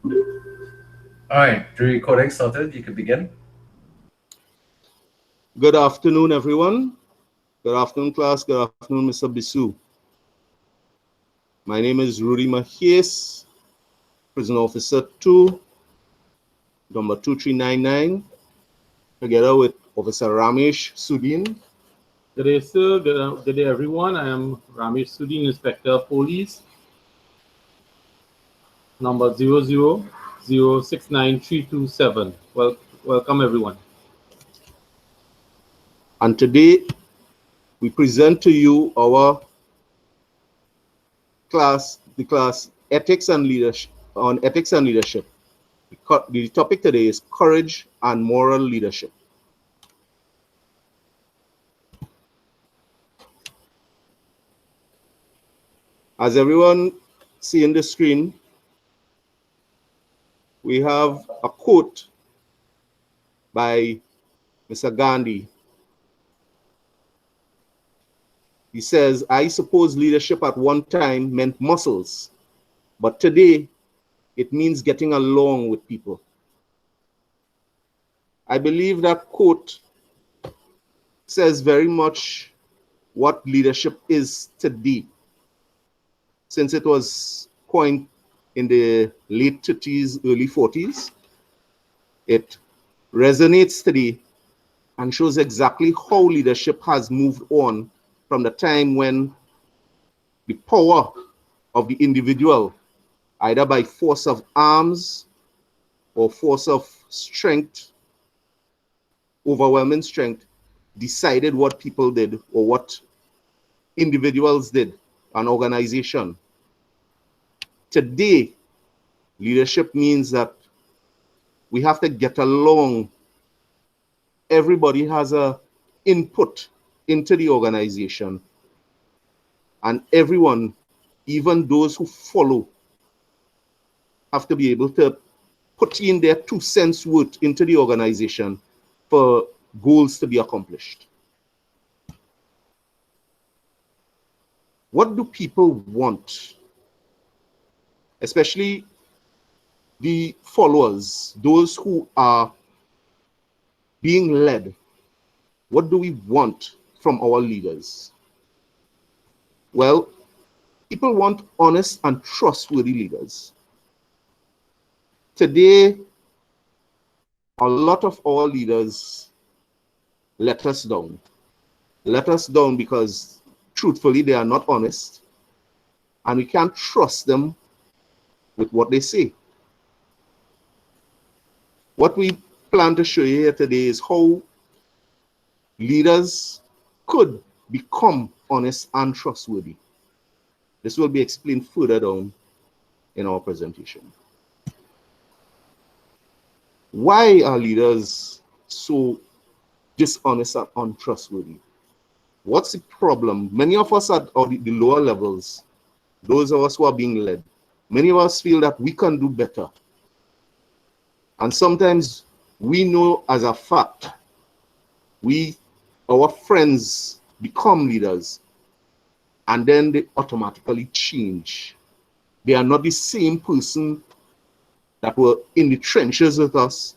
All right, the recording started. You can begin. Good afternoon, everyone. Good afternoon, class. Good afternoon, Mr. Bisu. My name is Rudy Mahies, Prison Officer 2, number 2399, together with Officer Ramesh Sudin. Good day, sir. Good day, everyone. I am Ramesh Sudin, Inspector of Police, number 00069327. Welcome, everyone. And today, we present to you our class, the class Ethics and Leadership, on Ethics and Leadership. The topic today is Courage and Moral Leadership. As everyone seeing the screen, we have a quote by Mr. Gandhi. He says, "I suppose leadership at one time meant muscles, but today it means getting along with people." I believe that quote says very much what leadership is today, since it was coined in the late 30s, early 40s. It resonates today and shows exactly how leadership has moved on from the time when the power of the individual, either by force of arms or force of strength, overwhelming strength, decided what people did or what individuals did, an organization. Today, leadership means that we have to get along. Everybody has a input into the organization, and everyone, even those who follow, have to be able to put in their 2 cents worth into the organization for goals to be accomplished. What do people want? Especially the followers, those who are being led. What do we want from our leaders? Well, people want honest and trustworthy leaders. Today, a lot of our leaders let us down. Let us down because, truthfully, they are not honest, and we can't trust them with what they say. What we plan to show you here today is how leaders could become honest and trustworthy. This will be explained further down in our presentation. Why are leaders so dishonest and untrustworthy? What's the problem? Many of us at the lower levels, those of us who are being led, many of us feel that we can do better. And sometimes we know as a fact, our friends become leaders, and then they automatically change. They are not the same person that were in the trenches with us,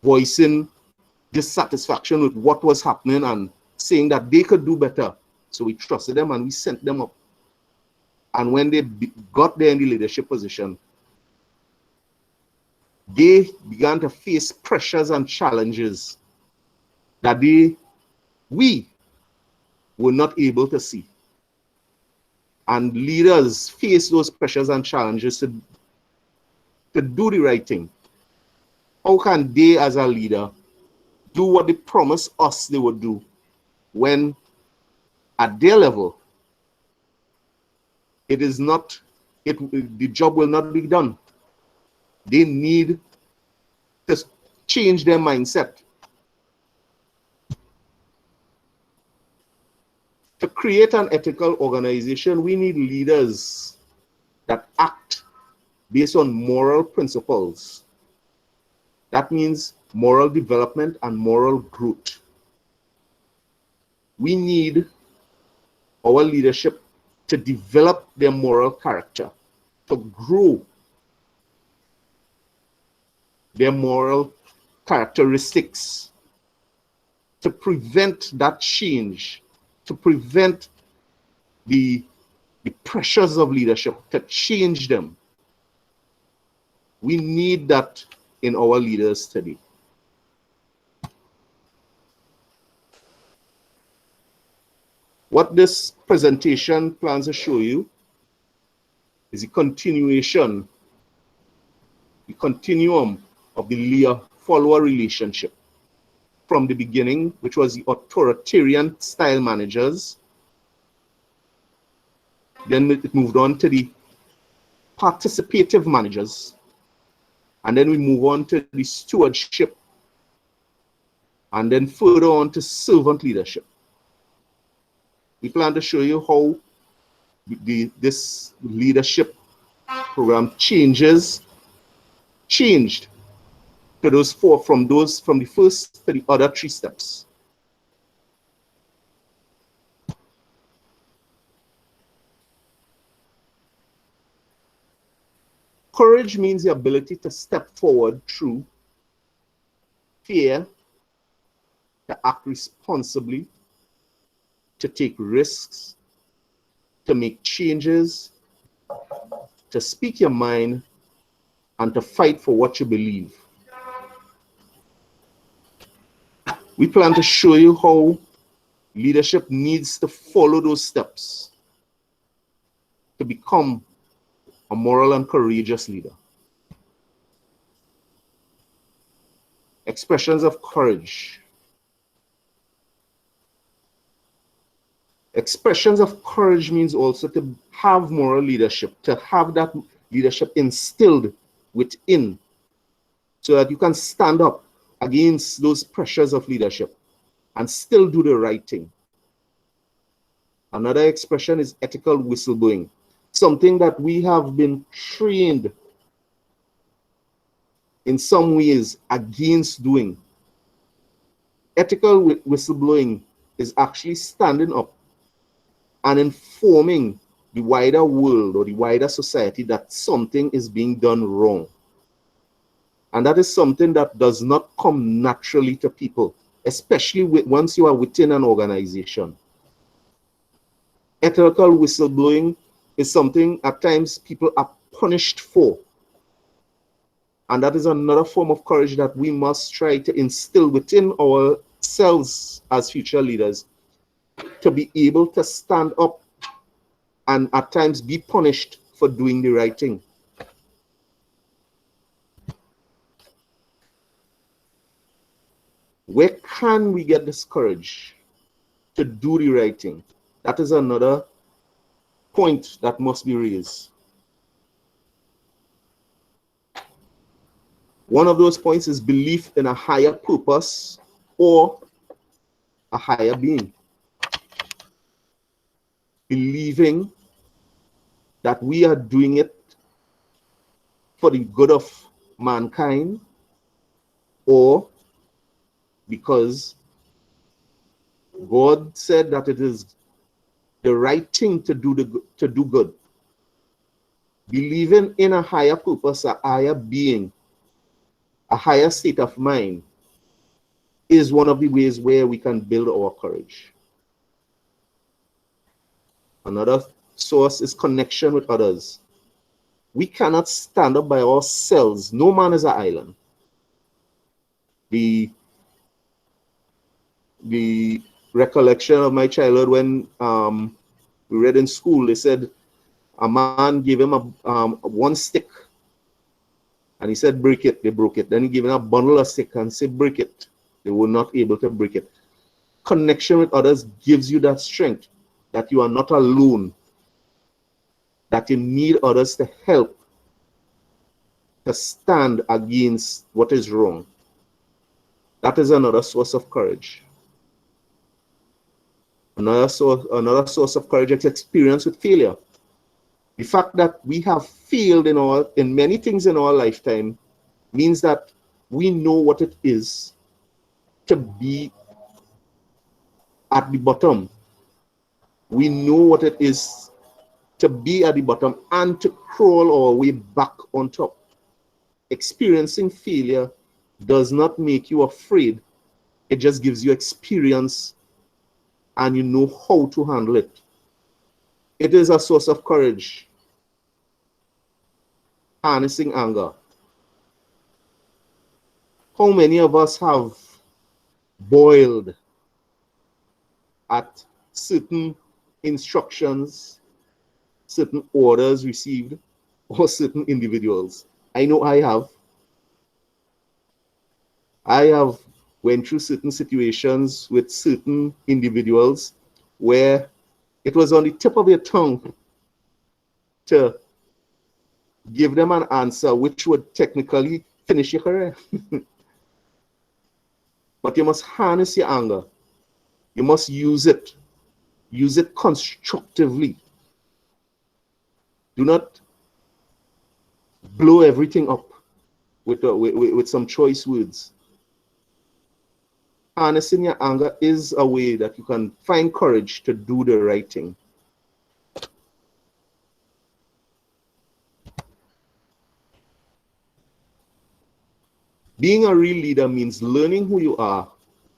voicing dissatisfaction with what was happening and saying that they could do better. So we trusted them and we sent them up. And when they got there in the leadership position, they began to face pressures and challenges that we were not able to see. And leaders face those pressures and challenges to do the right thing. How can they, as a leader, do what they promised us they would do when at their level the job will not be done? They need to change their mindset. To create an ethical organization, we need leaders that act based on moral principles. That means moral development and moral growth. We need our leadership to develop their moral character, to grow their moral characteristics, to prevent that change, to prevent the pressures of leadership, to change them. We need that in our leaders today. What this presentation plans to show you is a continuation, the continuum of the leader-follower relationship from the beginning, which was the authoritarian style managers. Then it moved on to the participative managers. And then we move on to the stewardship. And then further on to servant leadership. We plan to show you how this leadership program changed to those four, from the first to the other 3 steps. Courage means the ability to step forward through fear, to act responsibly, to take risks, to make changes, to speak your mind, and to fight for what you believe. We plan to show you how leadership needs to follow those steps to become a moral and courageous leader. Expressions of courage. Expressions of courage means also to have moral leadership, to have that leadership instilled within, so that you can stand up against those pressures of leadership and still do the right thing. Another expression is ethical whistleblowing, something that we have been trained in some ways against doing. Ethical whistleblowing is actually standing up and informing the wider world or the wider society that something is being done wrong. And that is something that does not come naturally to people, especially once you are within an organization. Ethical whistleblowing is something at times people are punished for. And that is another form of courage that we must try to instill within ourselves as future leaders, to be able to stand up and at times be punished for doing the right thing. Where can we get this courage to do the right thing? That is another point that must be raised. One of those points is belief in a higher purpose or a higher being. Believing that we are doing it for the good of mankind, or because God said that it is the right thing to do good. Believing in a higher purpose, a higher being, a higher state of mind is one of the ways where we can build our courage. Another source is connection with others. We cannot stand up by ourselves. No man is an island. The recollection of my childhood when we read in school, they said a man gave him one stick and he said break it. They broke it. Then he gave him a bundle of stick and said break it. They were not able to break it. Connection with others gives you that strength, that you are not alone, that you need others to help, to stand against what is wrong. That is another source of courage. Another source of courage is experience with failure. The fact that we have failed in many things in our lifetime means that we know what it is to be at the bottom. We know what it is to be at the bottom and to crawl our way back on top. experiencing failure does not make you afraid. It just gives you experience and you know how to handle it. It is a source of courage. Harnessing anger. How many of us have boiled at certain instructions, certain orders received, or certain individuals? I know I have. I have went through certain situations with certain individuals where it was on the tip of your tongue to give them an answer which would technically finish your career. But you must harness your anger. You must use it. Use it constructively. Do not blow everything up with some choice words. Harnessing your anger is a way that you can find courage to do the right thing. Being a real leader means learning who you are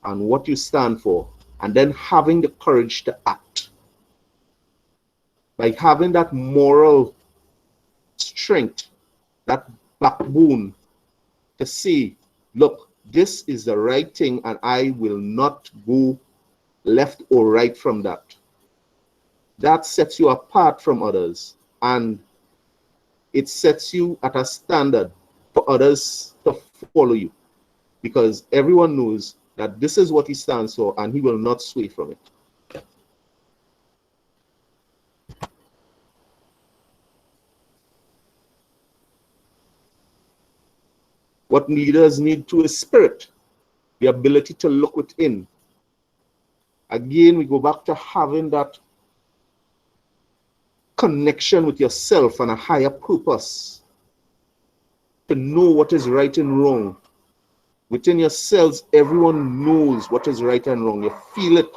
and what you stand for, and then having the courage to act. By having that moral strength, that backbone to say, look, this is the right thing and I will not go left or right from that. That sets you apart from others, and it sets you at a standard for others to follow you, because everyone knows that this is what he stands for and he will not sway from it. What leaders need too is spirit, the ability to look within. Again, we go back to having that connection with yourself and a higher purpose, to know what is right and wrong. Within yourselves, everyone knows what is right and wrong. You feel it.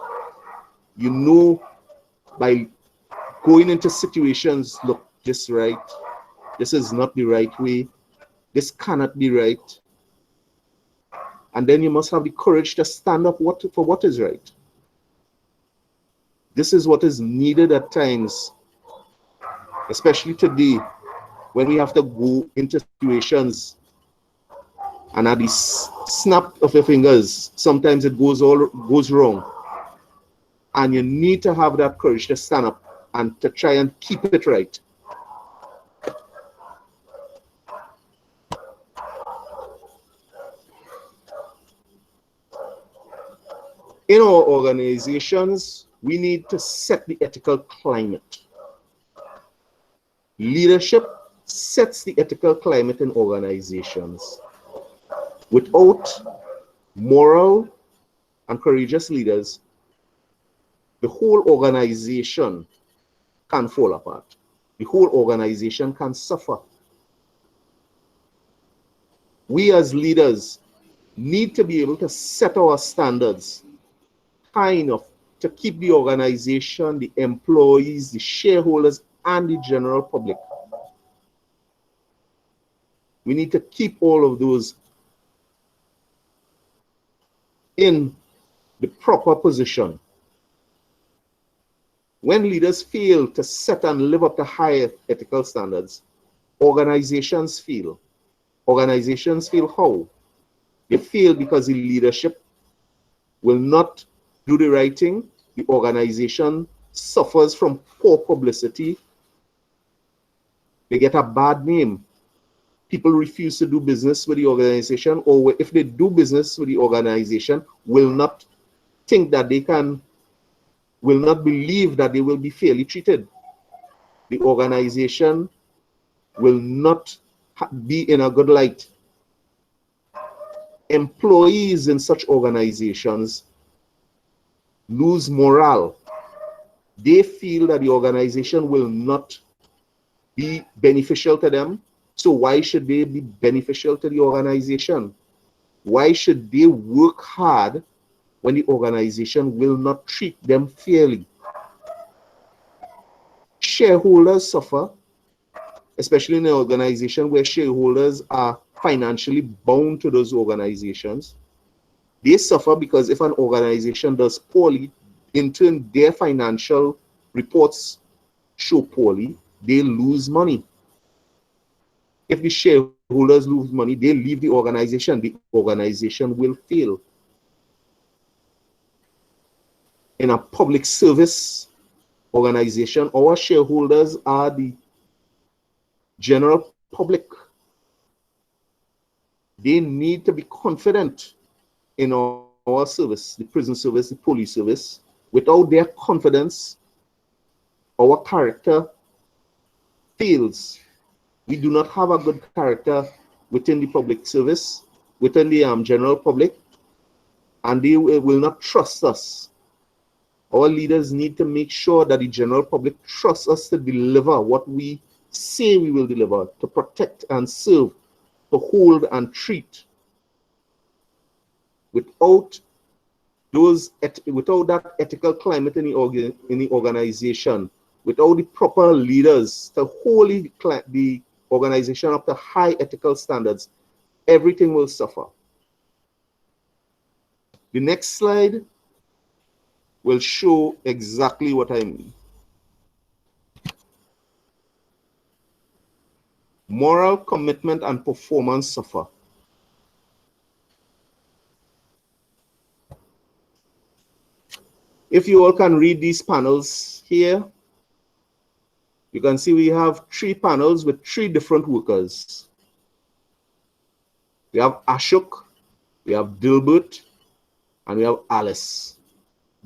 You know by going into situations, look, this right, this is not the right way, this cannot be right. And then you must have the courage to stand up for what is right. This is what is needed at times, especially today, when we have to go into situations and at the snap of your fingers, sometimes it goes wrong. And you need to have that courage to stand up and to try and keep it right. In our organizations, we need to set the ethical climate. Leadership sets the ethical climate in organizations. Without moral and courageous leaders, the whole organization can fall apart. The whole organization can suffer. We as leaders need to be able to set our standards high enough to keep the organization, the employees, the shareholders, and the general public. We need to keep all of those in the proper position. When leaders fail to set and live up to high ethical standards, organizations fail. Organizations fail how? They fail because the leadership will not do the right thing. The organization suffers from poor publicity. They get a bad name. People refuse to do business with the organization, or if they do business with the organization, will not think that they can, will not believe that they will be fairly treated. The organization will not be in a good light. Employees in such organizations lose morale. They feel that the organization will not be beneficial to them. So why should they be beneficial to the organization? Why should they work hard when the organization will not treat them fairly? Shareholders suffer, especially in an organization where shareholders are financially bound to those organizations. They suffer because if an organization does poorly, in turn, their financial reports show poorly, they lose money. If the shareholders lose money, they leave the organization will fail. In a public service organization, our shareholders are the general public. They need to be confident in our service, the prison service, the police service. Without their confidence, our character fails. We do not have a good character within the public service, within the general public, and they will not trust us. Our leaders need to make sure that the general public trusts us to deliver what we say we will deliver, to protect and serve, to hold and treat. Without that ethical climate in the organization, without the proper leaders to hold the organization up to high ethical standards, everything will suffer. The next slide will show exactly what I mean. Moral commitment and performance suffer. If you all can read these panels here, you can see we have 3 panels with 3 different workers. We have Ashok, we have Dilbert, and we have Alice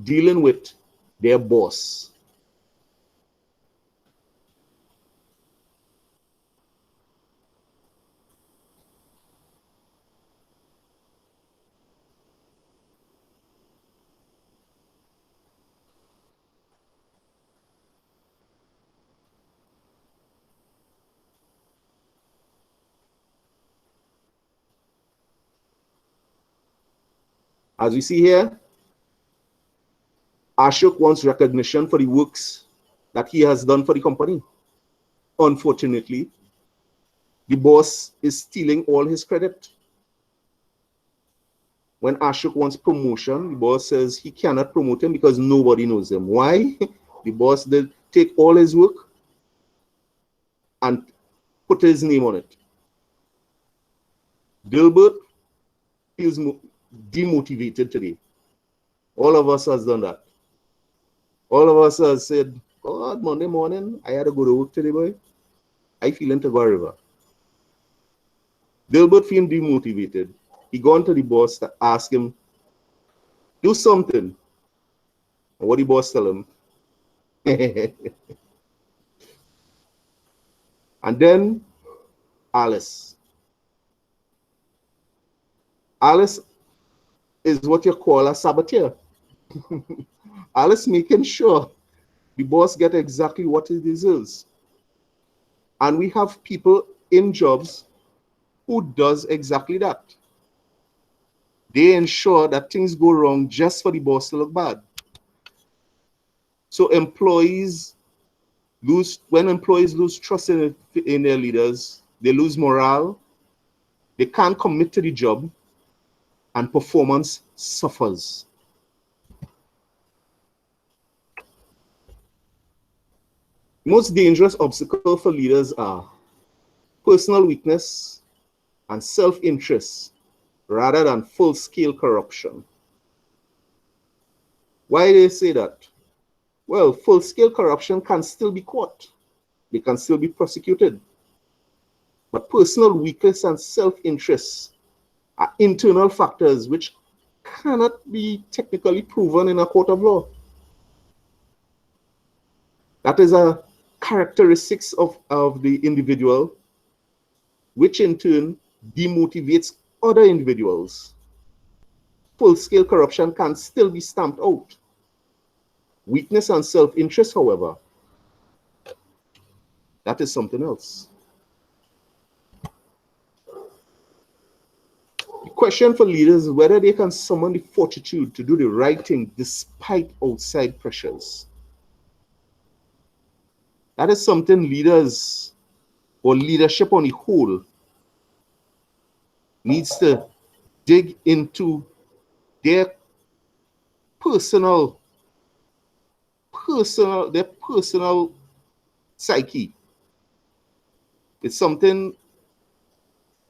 dealing with their boss. As we see here, Ashok wants recognition for the works that he has done for the company. Unfortunately, the boss is stealing all his credit. When Ashok wants promotion, the boss says he cannot promote him because nobody knows him. Why? The boss did take all his work and put his name on it. Dilbert feels demotivated today. All of us has done that. All of us has said, God, Monday morning, I had to go to work today, boy. I feeling to go river. Dilbert feeling demotivated. He gone to the boss to ask him, do something. And what the boss tell him? And then Alice. Alice is what you call a saboteur. Alice making sure the boss get exactly what he deserves. And we have people in jobs who does exactly that. They ensure that things go wrong just for the boss to look bad. So when employees lose trust in their leaders, they lose morale, they can't commit to the job, and performance suffers. The most dangerous obstacle for leaders are personal weakness and self-interest rather than full-scale corruption. Why do they say that? Well, full-scale corruption can still be caught. They can still be prosecuted. But personal weakness and self-interest are internal factors which cannot be technically proven in a court of law. That is a characteristics of the individual, which in turn demotivates other individuals. Full-scale corruption can still be stamped out. Weakness and self-interest, however, that is something else. The question for leaders is whether they can summon the fortitude to do the right thing despite outside pressures. That is something leaders or leadership on the whole needs to dig into their personal psyche. It's something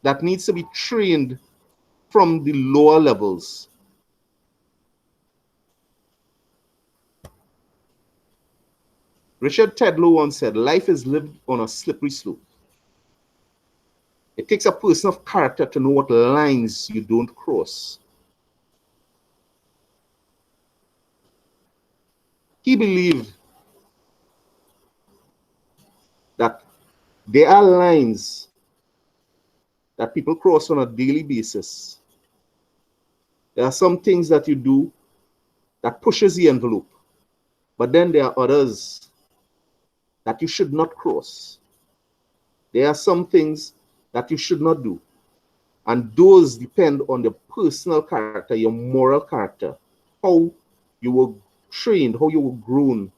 that needs to be trained from the lower levels. Richard Tedlow once said, life is lived on a slippery slope. It takes a person of character to know what lines you don't cross. He believed that there are lines that people cross on a daily basis. There are some things that you do that pushes the envelope, but then there are others that you should not cross. There are some things that you should not do, and those depend on your personal character, your moral character, how you were trained, how you were grown.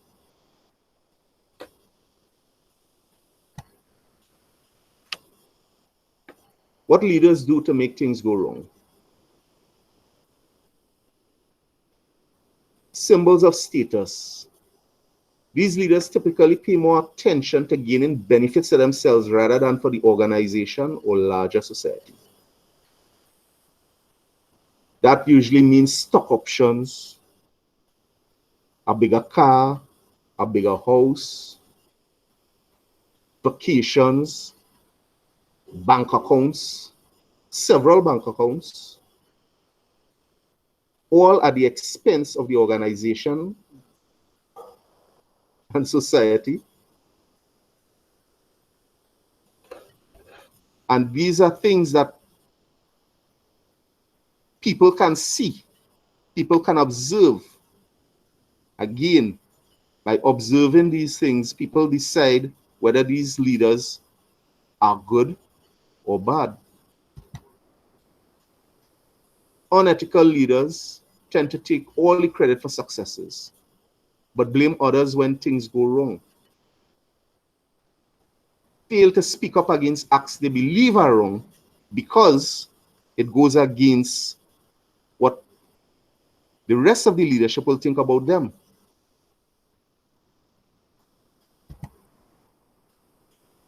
What leaders do to make things go wrong? Symbols of status. These leaders typically pay more attention to gaining benefits to themselves rather than for the organization or larger society. That usually means stock options, a bigger car, a bigger house, vacations, bank accounts, several bank accounts, all at the expense of the organization and society. And these are things that people can see, people can observe. Again, by observing these things, people decide whether these leaders are good or bad. Unethical leaders tend to take all the credit for successes, but blame others when things go wrong. Fail to speak up against acts they believe are wrong because it goes against what the rest of the leadership will think about them.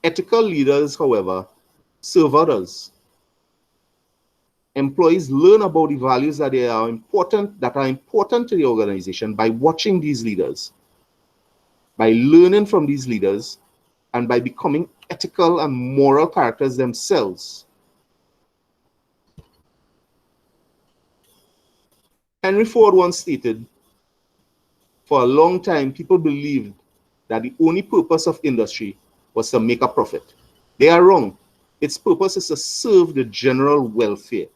Ethical leaders, however, serve others. Employees learn about the values that are important to the organization by watching these leaders, by learning from these leaders, and by becoming ethical and moral characters themselves. Henry Ford once stated, for a long time, people believed that the only purpose of industry was to make a profit. They are wrong. Its purpose is to serve the general welfare.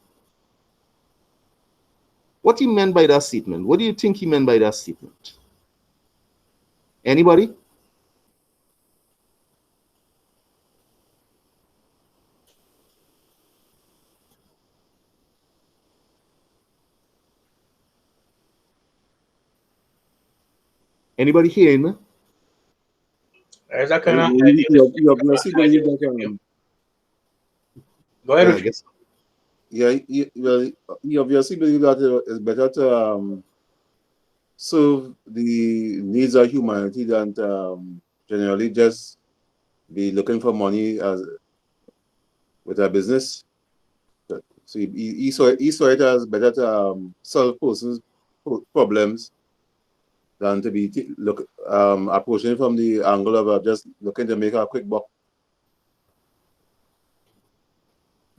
What he meant by that statement? What do you think he meant by that statement? Anybody? Anybody hearing me? There's a kind of You obviously believe that. Go ahead, I Richard. guess. Yeah, you obviously believe that it's better to serve the needs of humanity than to generally just be looking for money as with a business. So he saw it as better to solve persons' problems than to be approaching from the angle of just looking to make a quick buck.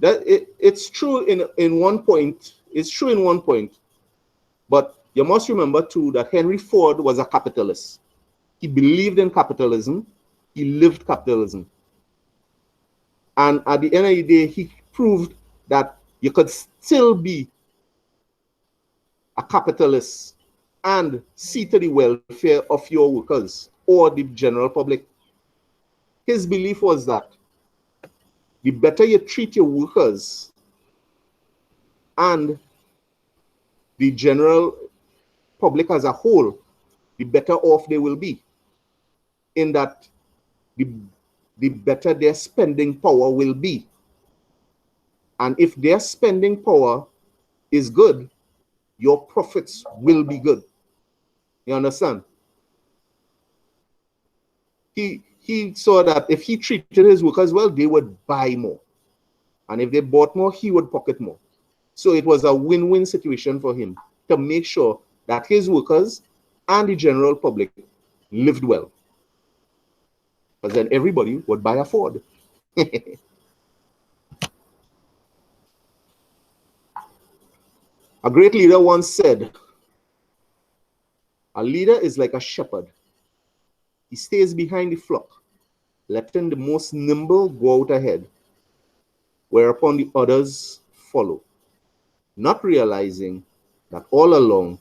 That it's true in one point. It's true in one point, but you must remember too that Henry Ford was a capitalist. He believed in capitalism. He lived capitalism. And at the end of the day, he proved that you could still be a capitalist and see to the welfare of your workers or the general public. His belief was that the better you treat your workers and the general public as a whole, the better off they will be. In that, the better their spending power will be. And if their spending power is good, your profits will be good. You understand? He saw that if he treated his workers well, they would buy more. And if they bought more, he would pocket more. So it was a win-win situation for him to make sure that his workers and the general public lived well. Because then everybody would buy a Ford. A great leader once said, a leader is like a shepherd. He stays behind the flock, letting the most nimble go out ahead, whereupon the others follow, not realizing that all along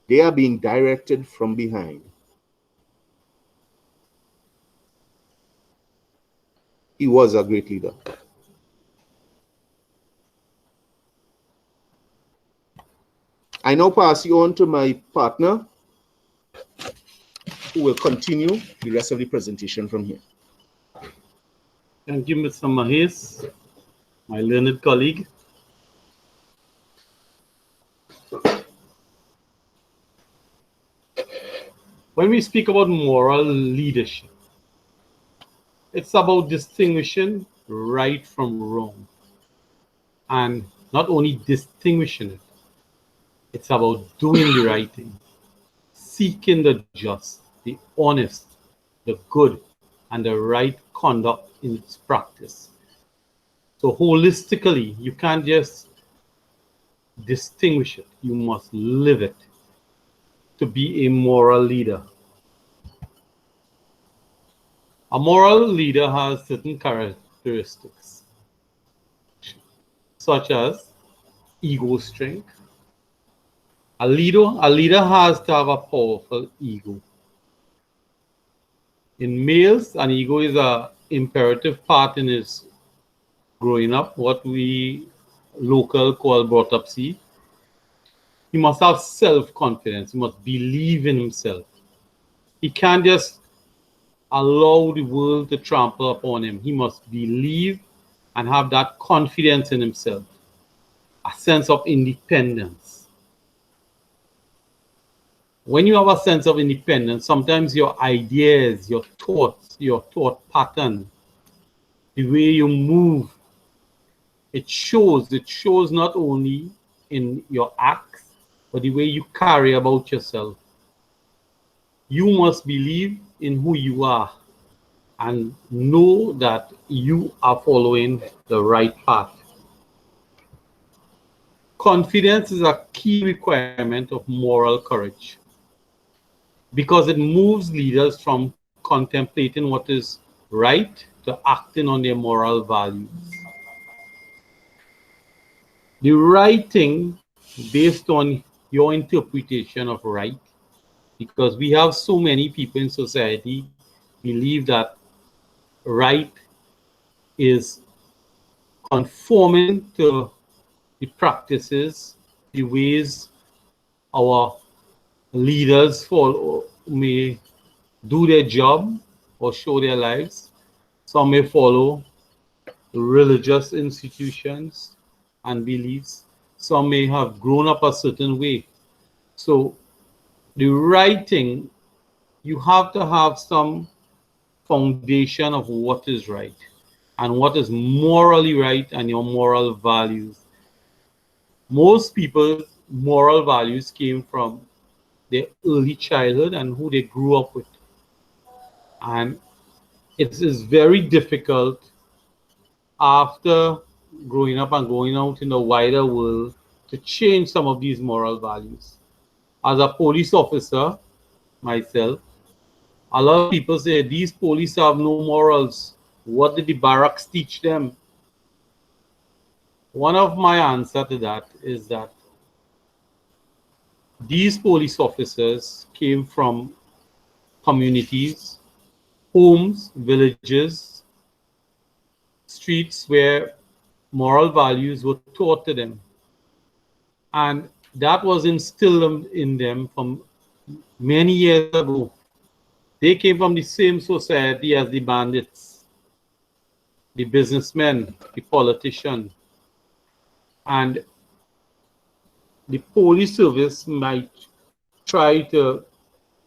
they are being directed from behind. He was a great leader. I now pass you on to my partner, who will continue the rest of the presentation from here. Thank you, Mr. Mahes, my learned colleague. When we speak about moral leadership, it's about distinguishing right from wrong. And not only distinguishing it, it's about doing the right thing, seeking the just, the honest, the good, and the right conduct in its practice. So holistically, you can't just distinguish it, you must live it to be a moral leader. A moral leader has certain characteristics, such as ego strength. A leader has to have a powerful ego. In males, an ego is an imperative part in his growing up, what we local call brought up see. He must have self-confidence. He must believe in himself. He can't just allow the world to trample upon him. He must believe and have that confidence in himself, a sense of independence. When you have a sense of independence, sometimes your ideas, your thoughts, your thought pattern, the way you move, it shows not only in your acts, but the way you carry about yourself. You must believe in who you are and know that you are following the right path. Confidence is a key requirement of moral courage because it moves leaders from contemplating what is right to acting on their moral values. The right thing based on your interpretation of right, because we have so many people in society believe that right is conforming to the practices, the ways our leaders follow, may do their job or show their lives. Some may follow religious institutions and beliefs. Some may have grown up a certain way. So the right thing, you have to have some foundation of what is right and what is morally right and your moral values. Most people's moral values came from their early childhood and who they grew up with. And it is very difficult after growing up and going out in the wider world to change some of these moral values. As a police officer, myself, a lot of people say these police have no morals. What did the barracks teach them? One of my answers to that is that these police officers came from communities, homes, villages, streets where moral values were taught to them. And that was instilled in them from many years ago. They came from the same society as the bandits, the businessmen, the politicians, And the police service might try to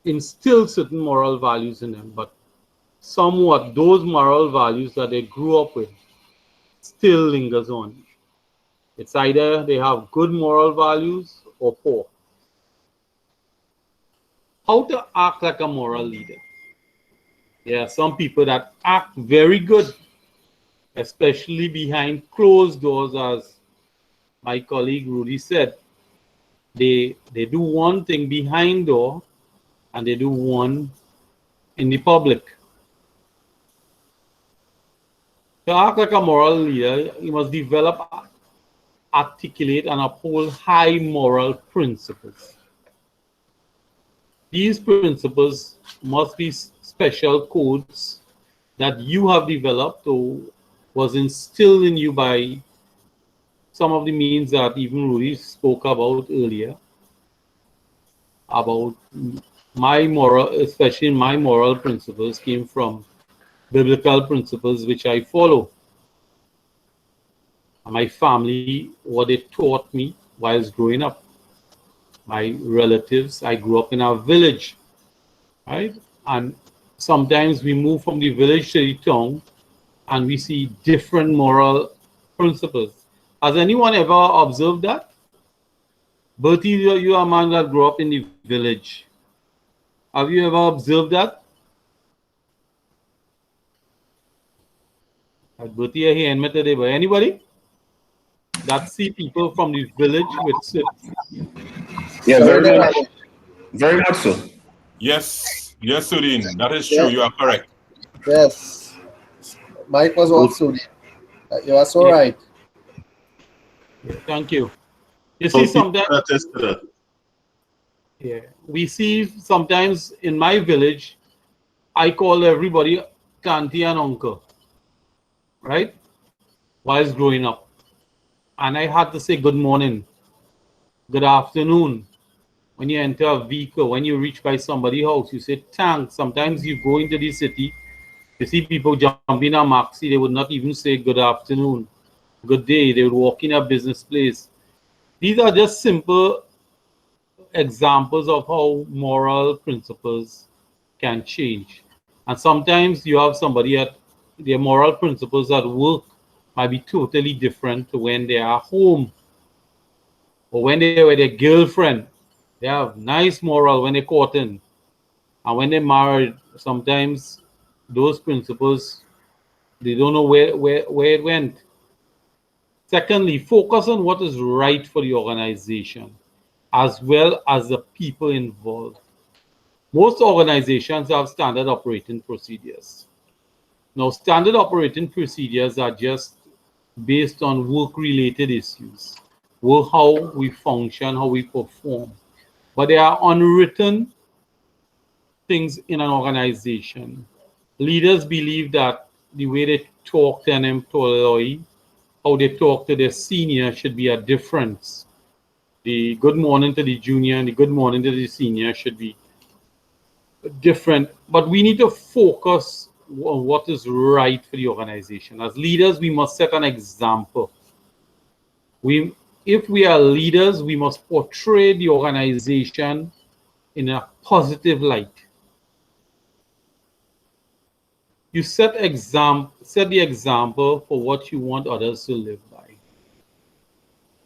instill certain moral values in them, but somewhat those moral values that they grew up with still lingers on. It's either they have good moral values or poor. How to act like a moral leader? There are some people that act very good, especially behind closed doors, as my colleague Rudy said. They do one thing behind door and they do one in the public. To act like a moral leader, you must develop, articulate, and uphold high moral principles. These principles must be special codes that you have developed or was instilled in you by some of the means that even Rudy spoke about earlier, about my moral, especially my moral principles came from biblical principles which I follow. My family, what they taught me whilst growing up. My relatives, I grew up in a village, right? And sometimes we move from the village to the town and we see different moral principles. Has anyone ever observed that? Bertie, you are a man that grew up in the village. Have you ever observed that? Bertie here and today, but anybody that see people from the village with Yeah, very much so. Yes, yes, Sudin, that is true. You are correct. Yes, Mike was also there. You are so right. Thank you. You see, sometimes we see sometimes in my village, I call everybody auntie and uncle, right? Whilst growing up, and I had to say good morning, good afternoon. When you enter a vehicle, when you reach by somebody's house, you say thanks. Sometimes you go into the city, you see people jump in a maxi, they would not even say good afternoon, good day. They would walk in a business place. These are just simple examples of how moral principles can change. And sometimes you have somebody at their moral principles at work might be totally different to when they are home or when they were their girlfriend. They have nice moral when they're courting, and when they're married, sometimes those principles, they don't know where it went. Secondly, focus on what is right for the organization as well as the people involved. Most organizations have standard operating procedures. Now, standard operating procedures are just based on work-related issues, how we function, how we perform. But there are unwritten things in an organization. Leaders believe that the way they talk to an employee, how they talk to their senior should be a difference. The good morning to the junior and the good morning to the senior should be different. But we need to focus on what is right for the organization. As leaders, we must set an example. If we are leaders, we must portray the organization in a positive light. You set the example for what you want others to live by.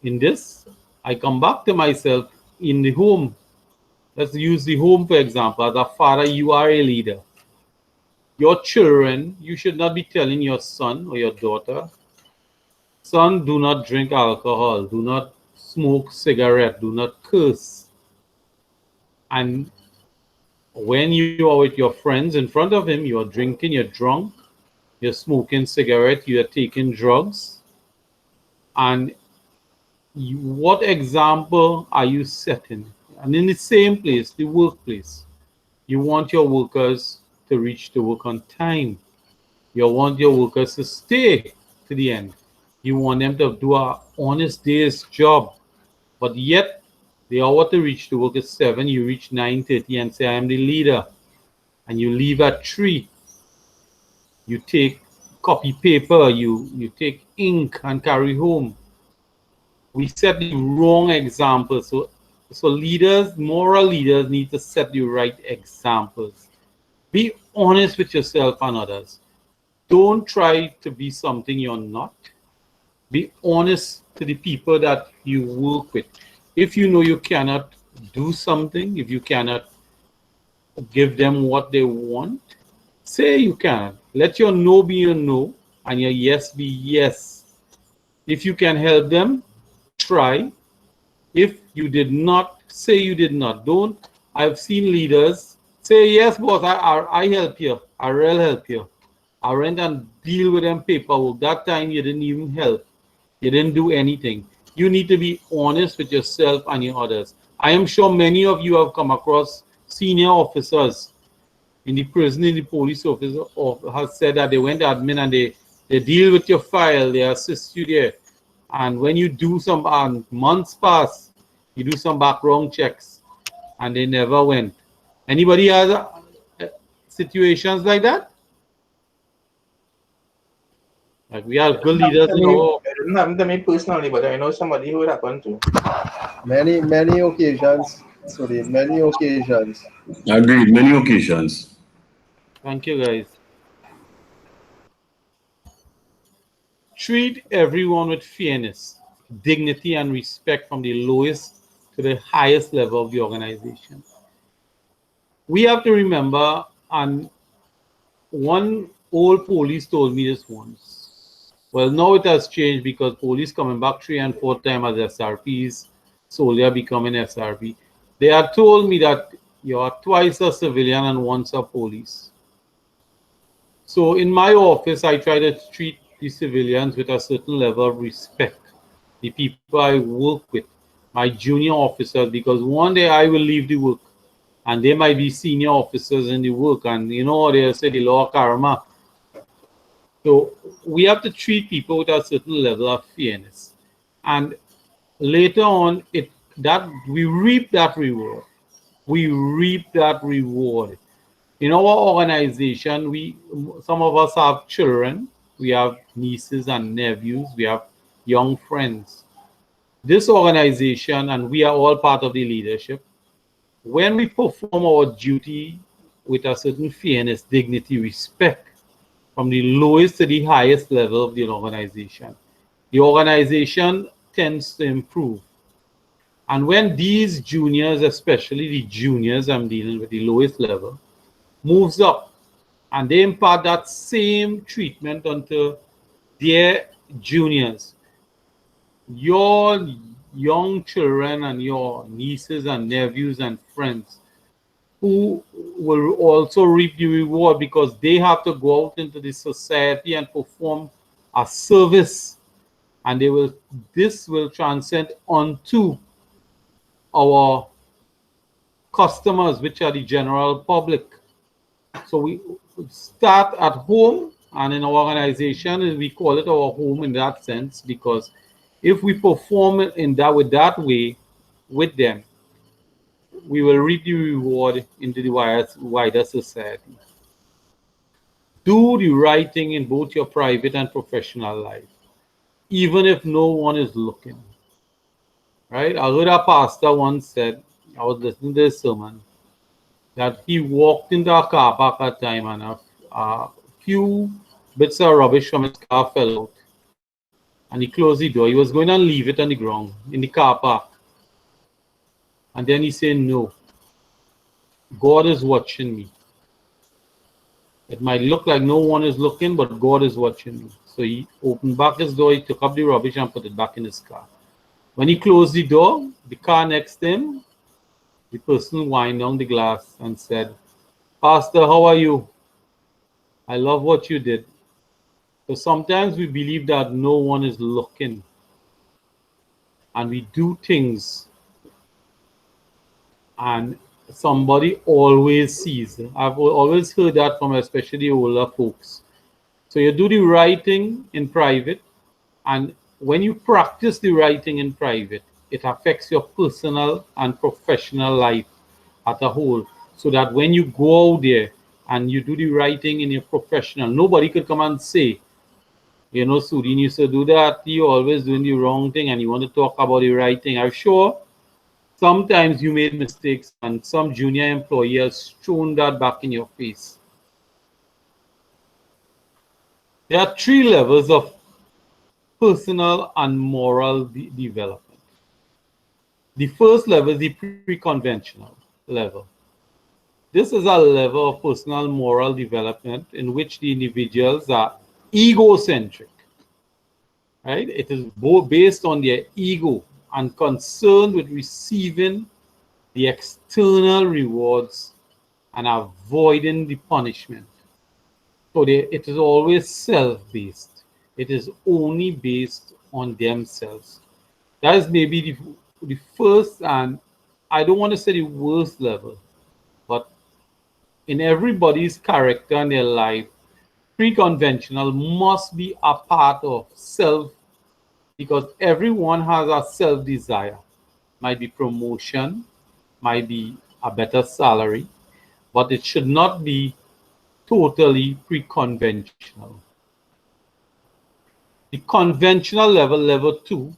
In this, I come back to myself in the home. Let's use the home, for example. As a father, you are a leader. Your children, you should not be telling your son or your daughter, son, do not drink alcohol, do not smoke cigarette, do not curse. And when you are with your friends in front of him, you are drinking, you're drunk, you're smoking cigarette, you are taking drugs. And what example are you setting? And in the same place, the workplace, you want your workers to reach to work on time. You want your workers to stay to the end. You want them to do an honest day's job. But yet, the hour to reach to work is 7, you reach 9:30 and say, I am the leader. And you leave at 3. You take copy paper, you take ink and carry home. we set the wrong example. So leaders, moral leaders, need to set the right examples. Be honest with yourself and others. Don't try to be something you're not. Be honest to the people that you work with. If you know you cannot do something, if you cannot give them what they want, say you can. Let your no be your no and your yes be yes. If you can help them, try. If you did not, say you did not. Don't. I've seen leaders say, yes, boss, I help you. I will help you. I went and deal with them paperwork. That time you didn't even help. You didn't do anything. You need to be honest with yourself and your others. I am sure many of you have come across senior officers in the prison, in the police office, or has said that they went to admin and they deal with your file, they assist you there. And when you do some, months pass, you do some background checks, and they never went. Anybody has situations like that? Like we have good leaders in our... It didn't happen to me personally, but I know somebody who it happened to. Many occasions. Sorry, many occasions. Agreed. Many occasions. Thank you, guys. Treat everyone with fairness, dignity, and respect from the lowest to the highest level of the organization. We have to remember, and one old police told me this once. Well, now it has changed because police coming back 3 and 4 times as SRPs, soldier becoming SRP. They had told me that you are twice a civilian and once a police. So in my office, I try to treat the civilians with a certain level of respect. The people I work with, my junior officers, because one day I will leave the work and they might be senior officers in the work, and you know they say the law of karma. So we have to treat people with a certain level of fairness, and later on, we reap that reward. We reap that reward. In our organization, some of us have children, we have nieces and nephews, we have young friends. This organization, and we are all part of the leadership, when we perform our duty with a certain fairness, dignity, respect, from the lowest to the highest level of the organization tends to improve. And when these juniors, especially the juniors, I'm dealing with the lowest level, moves up and they impart that same treatment onto their juniors, your young children and your nieces and nephews and friends who will also reap the reward because they have to go out into the society and perform a service, and this will transcend onto our customers, which are the general public. So we start at home, and in our organization, we call it our home in that sense, because if we perform with that way with them, we will reap the reward into the wider society. Do the right thing in both your private and professional life, even if no one is looking. Right? I heard a pastor once said, I was listening to this sermon, that he walked into a car park at a time and a few bits of rubbish from his car fell out. And he closed the door. He was going to leave it on the ground in the car park. And then he said, no, God is watching me. It might look like no one is looking, but God is watching me. So he opened back his door, he took up the rubbish and put it back in his car. When he closed the door, the car next to him, the person whined down the glass and said, Pastor, how are you? I love what you did. So sometimes we believe that no one is looking, and we do things and somebody always sees. I've always heard that from especially older folks. So you do the right thing in private, and when you practice the right thing in private, it affects your personal and professional life as a whole, so that when you go out there and you do the right thing in your professional, nobody could come and say, You know, Sudin used to do that. You're always doing the wrong thing and you want to talk about the right thing. I'm sure sometimes you made mistakes and some junior employee has thrown that back in your face. There are 3 levels of personal and moral development. The first level is the pre-conventional level. This is a level of personal moral development in which the individuals are egocentric, right? It is based on their ego and concerned with receiving the external rewards and avoiding the punishment. So it is always self-based. It is only based on themselves. That is maybe the first, and I don't want to say the worst level, but in everybody's character and their life, pre-conventional must be a part of self, because everyone has a self-desire. Might be promotion, might be a better salary, but it should not be totally pre-conventional. The conventional level, level 2,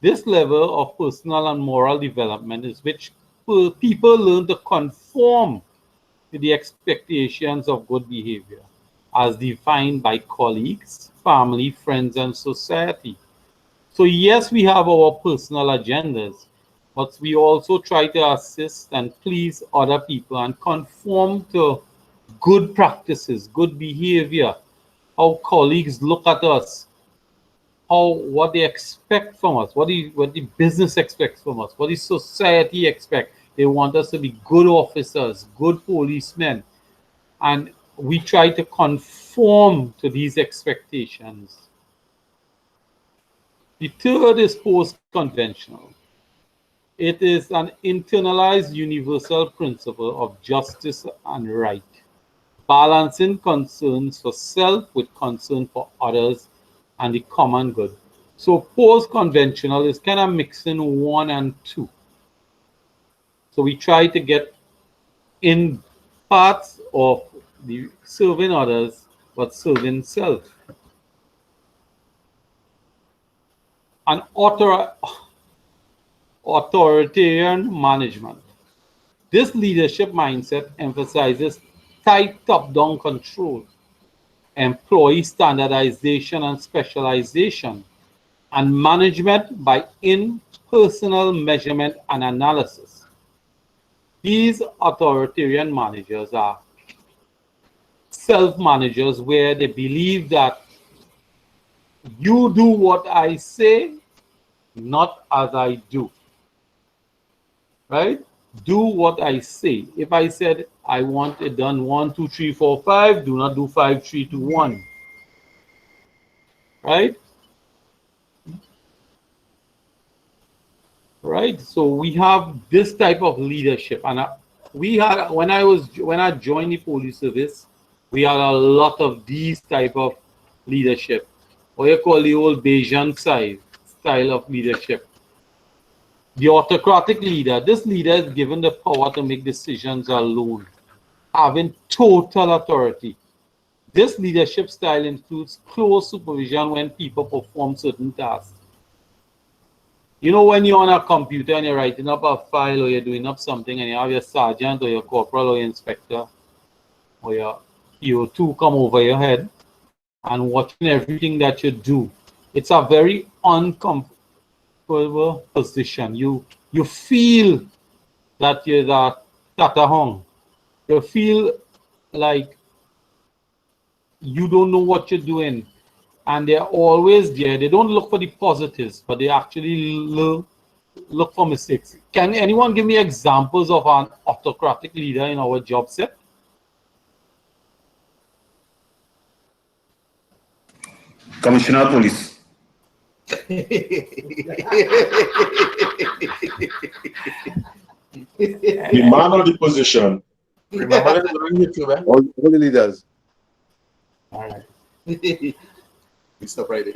this level of personal and moral development is which people learn to conform to the expectations of good behavior as defined by colleagues, family, friends, and society. So yes, we have our personal agendas, but we also try to assist and please other people and conform to good practices, good behavior, how colleagues look at us, what they expect from us, what the business expects from us, what the society expects. They want us to be good officers, good policemen, and we try to conform to these expectations. The third is post-conventional. It is an internalized universal principle of justice and right, balancing concerns for self with concern for others and the common good. So post-conventional is kind of mixing 1 and 2. So we try to get in parts of the serving others, but serving self. An authoritarian management. This leadership mindset emphasizes tight top-down control, employee standardization and specialization, and management by impersonal measurement and analysis. These authoritarian managers are self-managers where they believe that you do what I say, not as I do. Right? Do what I say. If I said I want it done 1, 2, 3, 4, 5, do not do 5, 3, 2, 1. Right? Right. So we have this type of leadership, and we had when I joined the police service, we had a lot of these type of leadership, what you call the old Bayesian style of leadership. The autocratic leader. This leader is given the power to make decisions alone, having total authority. This leadership style includes close supervision when people perform certain tasks. You know, when you're on a computer and you're writing up a file or you're doing up something and you have your sergeant or your corporal or your inspector or your PO2 come over your head and watching everything that you do, it's a very uncomfortable position. You feel that you're that tatahong. You feel like you don't know what you're doing. And they're always there. They don't look for the positives, but they actually look for mistakes. Can anyone give me examples of an autocratic leader in our job set? Commissioner of Police. The man or the position. Remember that on YouTube, eh? All the leaders. All right. We stop right there.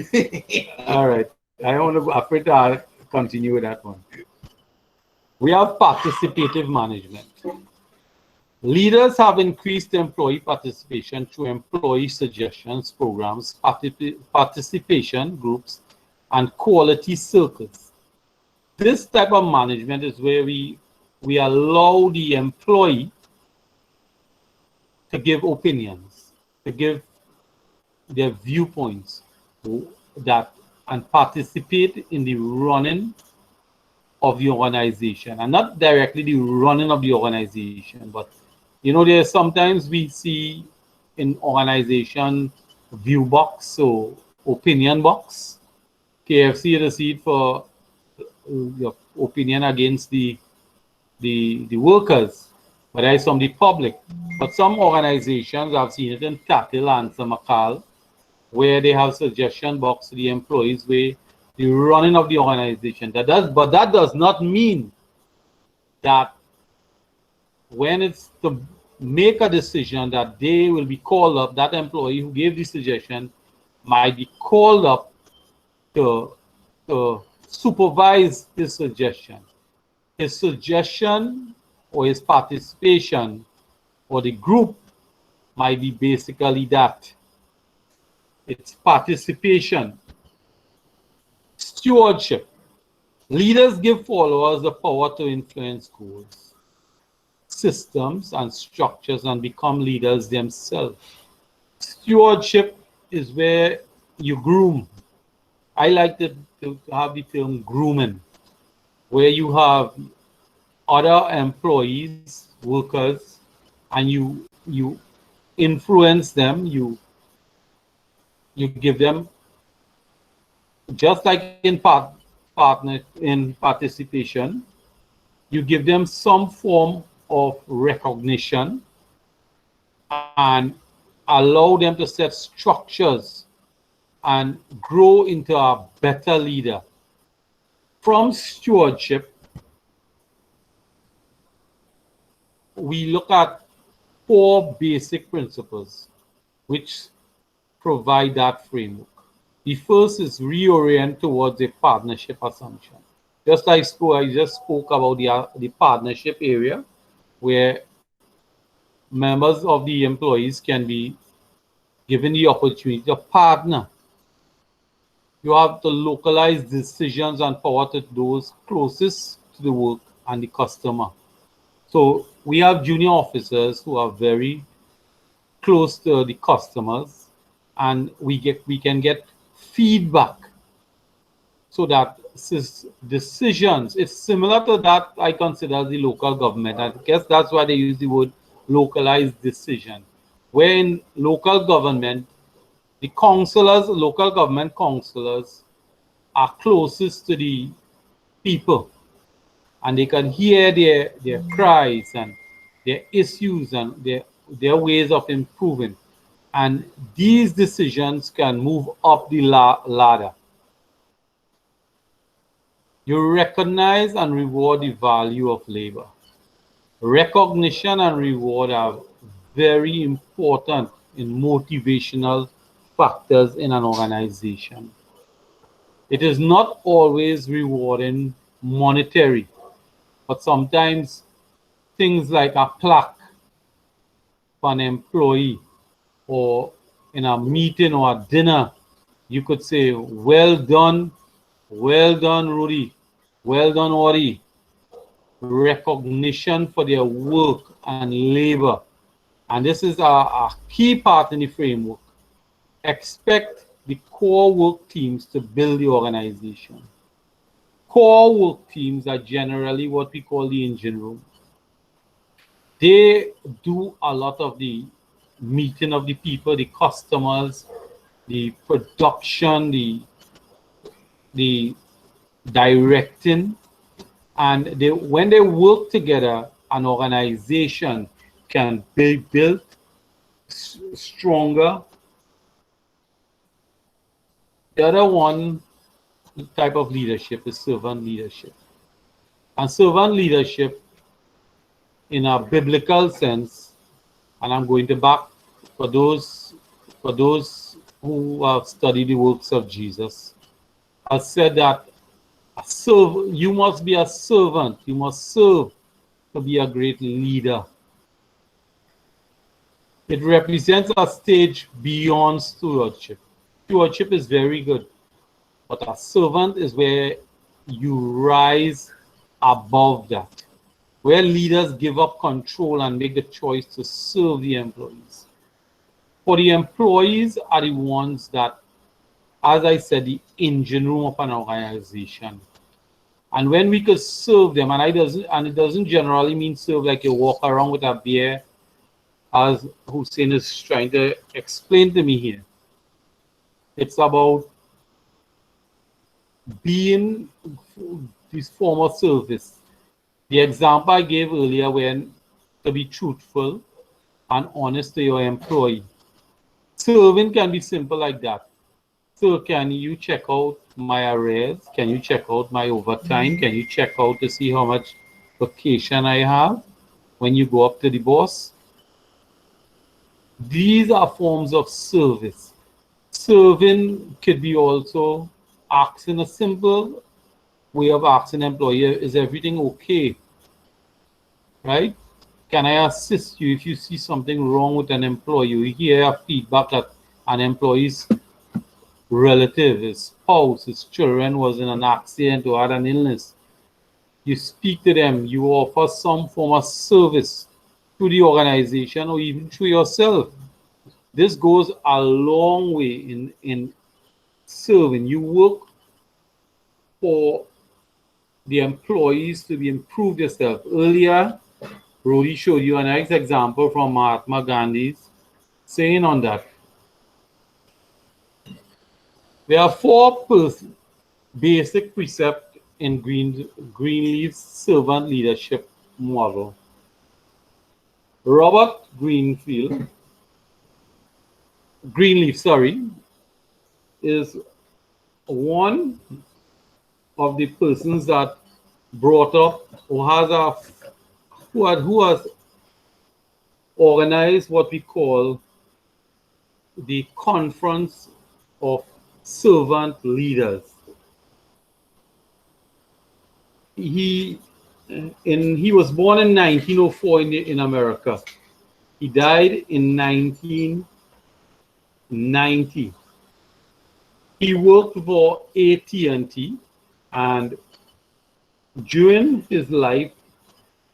All right. I want to afraid to continue with that one. We have participative management. Leaders have increased employee participation through employee suggestions programs, participation groups, and quality circles. This type of management is where we allow the employee to give opinions, to give their viewpoints, and participate in the running of the organization, and not directly the running of the organization, but there's sometimes we see in organization view box or opinion box. KFC is a seat for your opinion against the workers, but that is from the public. But some organizations, I've seen it in Tattle and Samakal, where they have suggestion box to the employees where the running of the organization. But that does not mean that when it's to make a decision that they will be called up, that employee who gave the suggestion might be called up to supervise this suggestion. His suggestion or his participation or the group might be basically that. It's participation. Stewardship. Leaders give followers the power to influence goals, systems, and structures and become leaders themselves. Stewardship is where you groom. I like to have the term grooming, where you have other employees, workers, and you influence them, you give them, just like in participation, you give them some form of recognition and allow them to set structures and grow into a better leader. From stewardship, we look at 4 basic principles which provide that framework. The first is reorient towards a partnership assumption. Just like I just spoke about the partnership area, where members of the employees can be given the opportunity to partner. You have to localize decisions and power to those closest to the work and the customer. So we have junior officers who are very close to the customers, and we can get feedback so that decisions, it's similar to that I consider the local government. I guess that's why they use the word localized decision. Where in local government, the councillors, local government councillors, are closest to the people, and they can hear their cries and their issues and their ways of improving. And these decisions can move up the ladder. You recognize and reward the value of labor. Recognition and reward are very important in motivational factors in an organization. It is not always rewarding monetary, but sometimes things like a plaque for an employee, or in a meeting or a dinner, you could say, well done Rudy, well done Ori. Recognition for their work and labor. And this is a key part in the framework. Expect the core work teams to build the organization. Core work teams are generally what we call the engine room. They do a lot of the meeting of the people, the customers, the production, the directing, and when they work together, an organization can be built stronger. The other one type of leadership is servant leadership. And servant leadership, in a biblical sense, and I'm going to back for those who have studied the works of Jesus, I said that you must be a servant. You must serve to be a great leader. It represents a stage beyond stewardship. Stewardship is very good, but a servant is where you rise above that, where leaders give up control and make the choice to serve the employees. For the employees are the ones that, as I said, the engine room of an organization. And when we could serve them, and it doesn't generally mean serve like you walk around with a beer, as Hussein is trying to explain to me here. It's about being this form of service. The example I gave earlier, when to be truthful and honest to your employee. Serving can be simple like that. So can you check out my arrears? Can you check out my overtime? Can you check out to see how much vacation I have when you go up to the boss? These are forms of service. Serving could be also asking a simple way of asking an employee, is everything okay? Right? Can I assist you if you see something wrong with an employee? You hear a feedback that an employee's relative, his spouse, his children was in an accident or had an illness. You speak to them, you offer some form of service to the organization or even to yourself. This goes a long way in serving. You work for the employees to be improved yourself. Earlier, Rodi showed you a nice example from Mahatma Gandhi's saying on that. There are four basic precepts in Greenleaf's servant leadership model. Robert Greenleaf, is one of the persons that brought up who has organized what we call the Conference of Servant Leaders. He was born in 1904 in America. He died in 1990. He worked for AT&T, and during his life,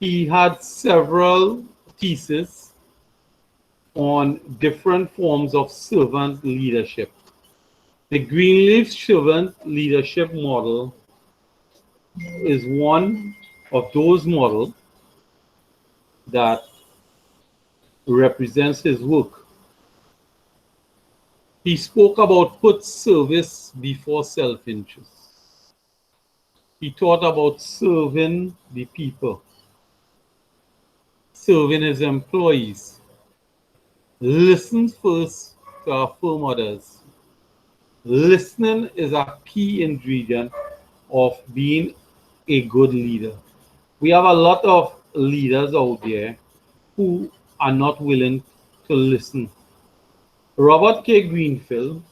he had several theses on different forms of servant leadership. The Greenleaf servant leadership model is one of those models that represents his work. He spoke about put service before self-interest. He taught about serving the people, serving his employees. Listen first to our foremothers. Listening is a key ingredient of being a good leader. We have a lot of leaders out there who are not willing to listen. Robert K. Greenfield,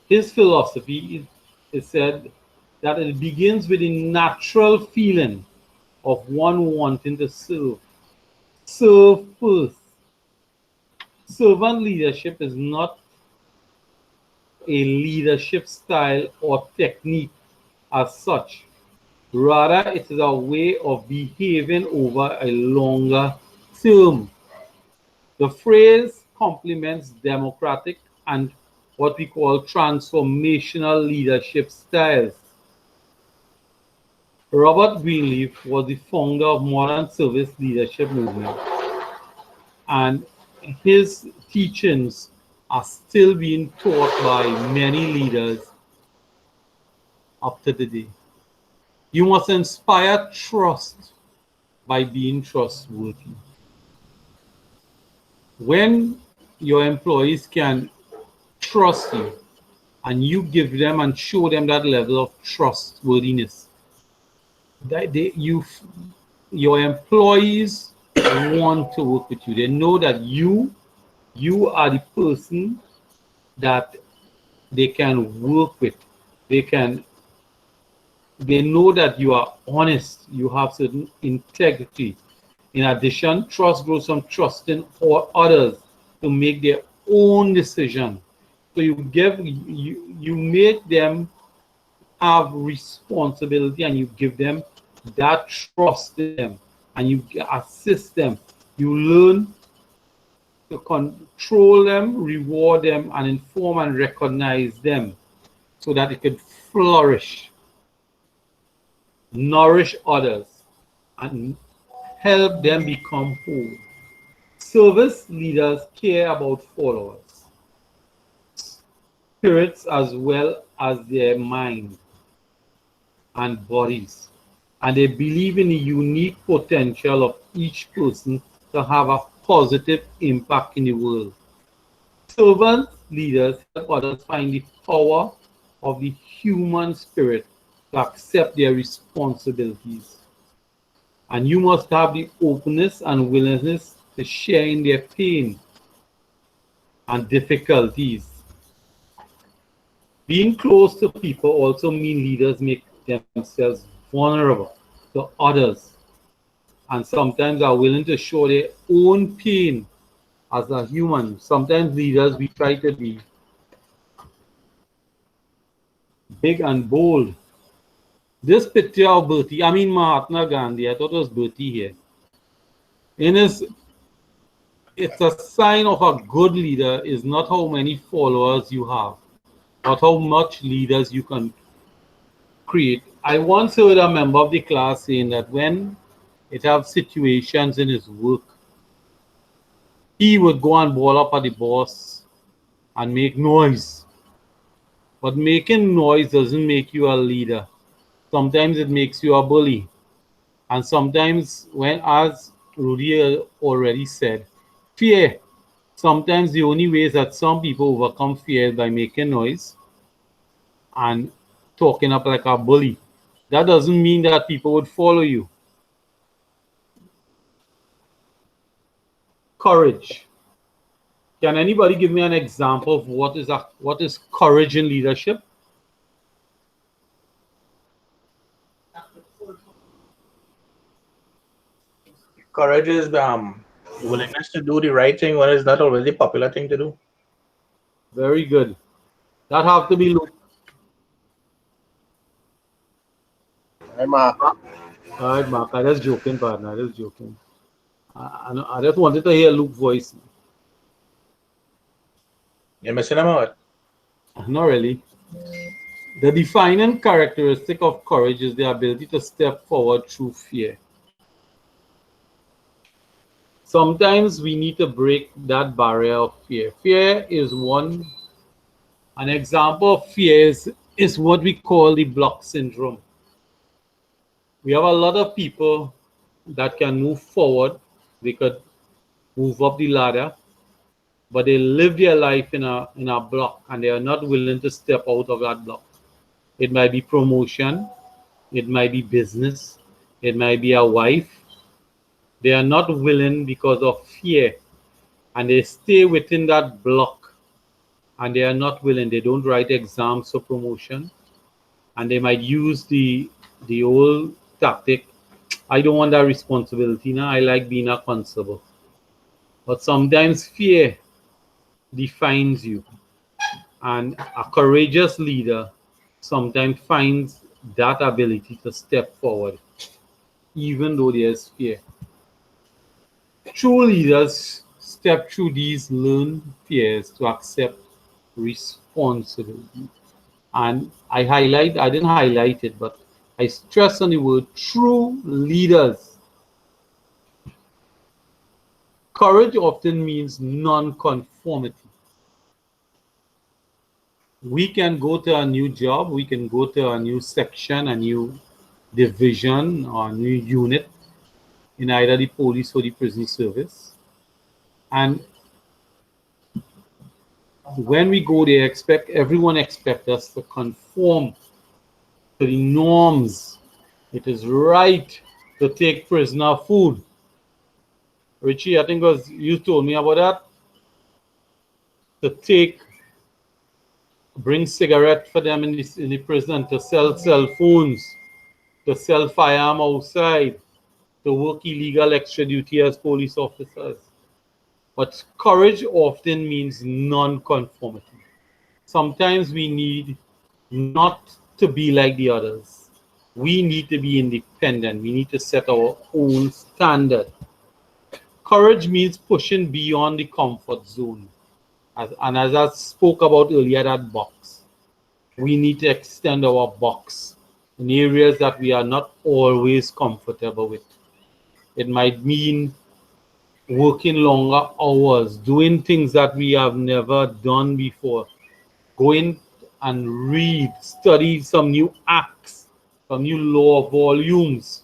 his philosophy is said that it begins with a natural feeling of one wanting to serve. Serve first. Servant leadership is not a leadership style or technique as such. Rather, it is a way of behaving over a longer term. The phrase complements democratic and what we call transformational leadership styles. Robert Greenleaf was the founder of modern service leadership movement, and his teachings are still being taught by many leaders up to today. You must inspire trust by being trustworthy. When your employees can trust you and you give them and show them that level of trustworthiness, your employees want to work with you. They know that you are the person that they can work with. They know that you are honest, you have certain integrity, In addition, trust grows from trusting for others to make their own decision. So you make them have responsibility, and you give them that trust in them, and you assist them. You learn to control them, reward them, and inform and recognize them so that it could flourish, nourish others, and help them become whole. Service leaders care about followers, spirits as well as their mind and bodies. And they believe in the unique potential of each person to have a positive impact in the world. Servant leaders help others find the power of the human spirit to accept their responsibilities. And you must have the openness and willingness to share in their pain and difficulties. Being close to people also means leaders make themselves vulnerable to others, and sometimes are willing to show their own pain as a human. Sometimes leaders, we try to be big and bold. This picture of Mahatma Gandhi, I thought it was Bertie here. It's a sign of a good leader is not how many followers you have, but how much leaders you can create. I once heard a member of the class saying that when it have situations in his work, he would go and ball up at the boss and make noise. But making noise doesn't make you a leader. Sometimes it makes you a bully. And sometimes, when, as Rudy already said, fear. Sometimes the only ways that some people overcome fear is by making noise and talking up like a bully. That doesn't mean that people would follow you. Courage. Can anybody give me an example of what is courage in leadership? Courage is willingness to do the right thing when it's not always the popular thing to do. Very good. That have to be looked. Hi, Mark. All right, Mark. I just joking, partner. I just joking. I just wanted to hear Luke's voice. You're missing out. Not really. The defining characteristic of courage is the ability to step forward through fear. Sometimes we need to break that barrier of fear. Fear is an example of fear is what we call the block syndrome. We have a lot of people that can move forward. They could move up the ladder, but they live their life in a block, and they are not willing to step out of that block. It might be promotion, it might be business, it might be a wife. They are not willing because of fear, and they stay within that block, and they are not willing. They don't write exams for promotion, and they might use the old tactic. I don't want that responsibility now. I like being a constable. But sometimes fear defines you, and a courageous leader sometimes finds that ability to step forward, even though there's fear. True leaders step through these learned fears to accept responsibility. And I didn't highlight it, but I stress on the word true leaders. Courage often means non-conformity. We can go to a new job, we can go to a new section, a new division, or a new unit in either the police or the prison service. And when we go there, everyone expects us to conform to the norms. It is right to take prisoner food. Richie, I think you told me about that. To bring cigarette for them in the prison, to sell cell phones, to sell firearm outside. to work illegal extra duty as police officers. But courage often means non-conformity. Sometimes we need not to be like the others. We need to be independent. We need to set our own standard. Courage means pushing beyond the comfort zone. And as I spoke about earlier, that box. We need to extend our box in areas that we are not always comfortable with. It might mean working longer hours, doing things that we have never done before, going and read, study some new acts, some new law volumes.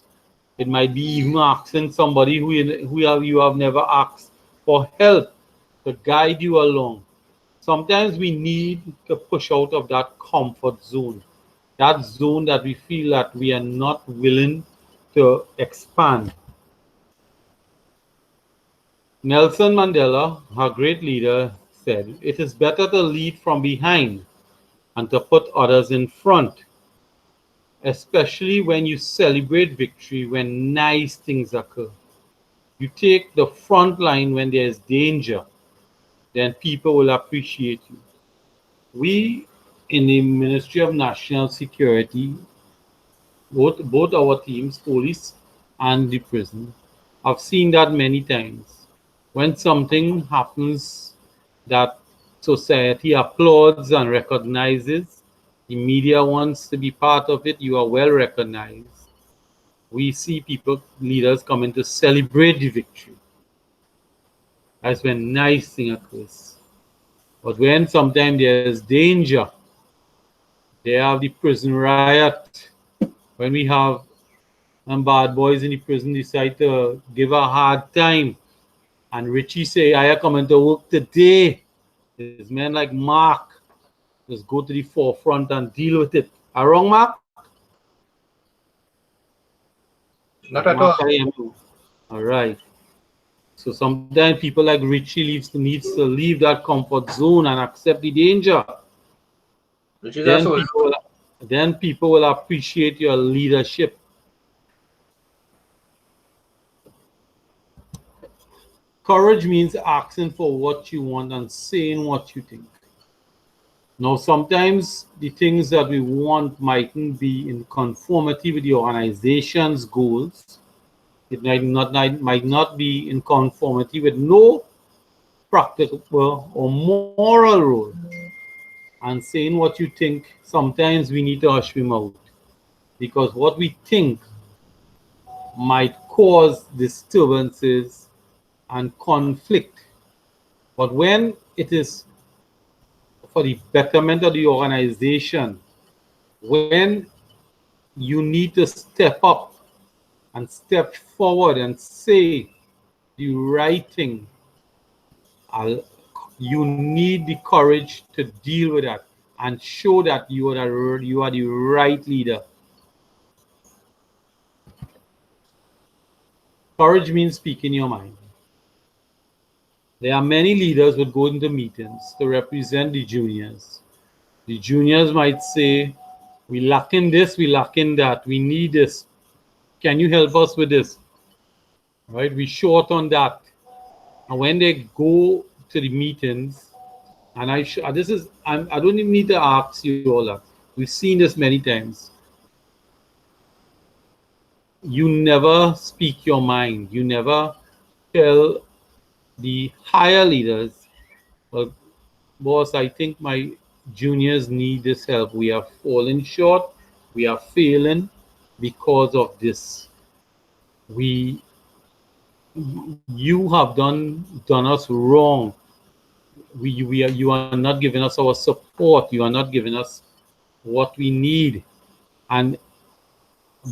It might be even asking somebody who you have never asked for help to guide you along. Sometimes we need to push out of that comfort zone, that zone that we feel that we are not willing to expand. Nelson Mandela, our great leader, said, "It is better to lead from behind and to put others in front, especially when you celebrate victory, when nice things occur. You take the front line when there is danger, then people will appreciate you." We in the Ministry of National Security, both our teams, police and the prison, have seen that many times. When something happens that society applauds and recognizes, the media wants to be part of it, you are well recognized. We see people, leaders coming to celebrate the victory. That's when nice thing occurs. But when sometimes there's danger, they have the prison riot. When we have bad boys in the prison decide to give a hard time, and Richie say, "I am coming to work today." There's men like Mark just go to the forefront and deal with it. Am I wrong, Mark? Not at Mark, all. I am. All right. So sometimes people like Richie needs to leave that comfort zone and accept the danger. Then people will appreciate your leadership. Courage means asking for what you want and saying what you think. Now, sometimes the things that we want mightn't be in conformity with the organization's goals. It might not be in conformity with no practical or moral rule. And saying what you think, sometimes we need to hush him out, because what we think might cause disturbances and conflict. But when it is for the betterment of the organization, when you need to step up and step forward and say the right thing, you need the courage to deal with that and show that you are the right leader. Courage means speaking your mind. There are many leaders who go into meetings to represent the juniors. The juniors might say, "We lack in this, we lack in that, we need this. Can you help us with this?" Right? We short on that. And when they go to the meetings, and I don't even need to ask you all that. We've seen this many times. You never speak your mind. You never tell the higher leaders, "Well, boss, I think my juniors need this help. We are falling short. We are failing because of this. You have done us wrong. You are not giving us our support. You are not giving us what we need." And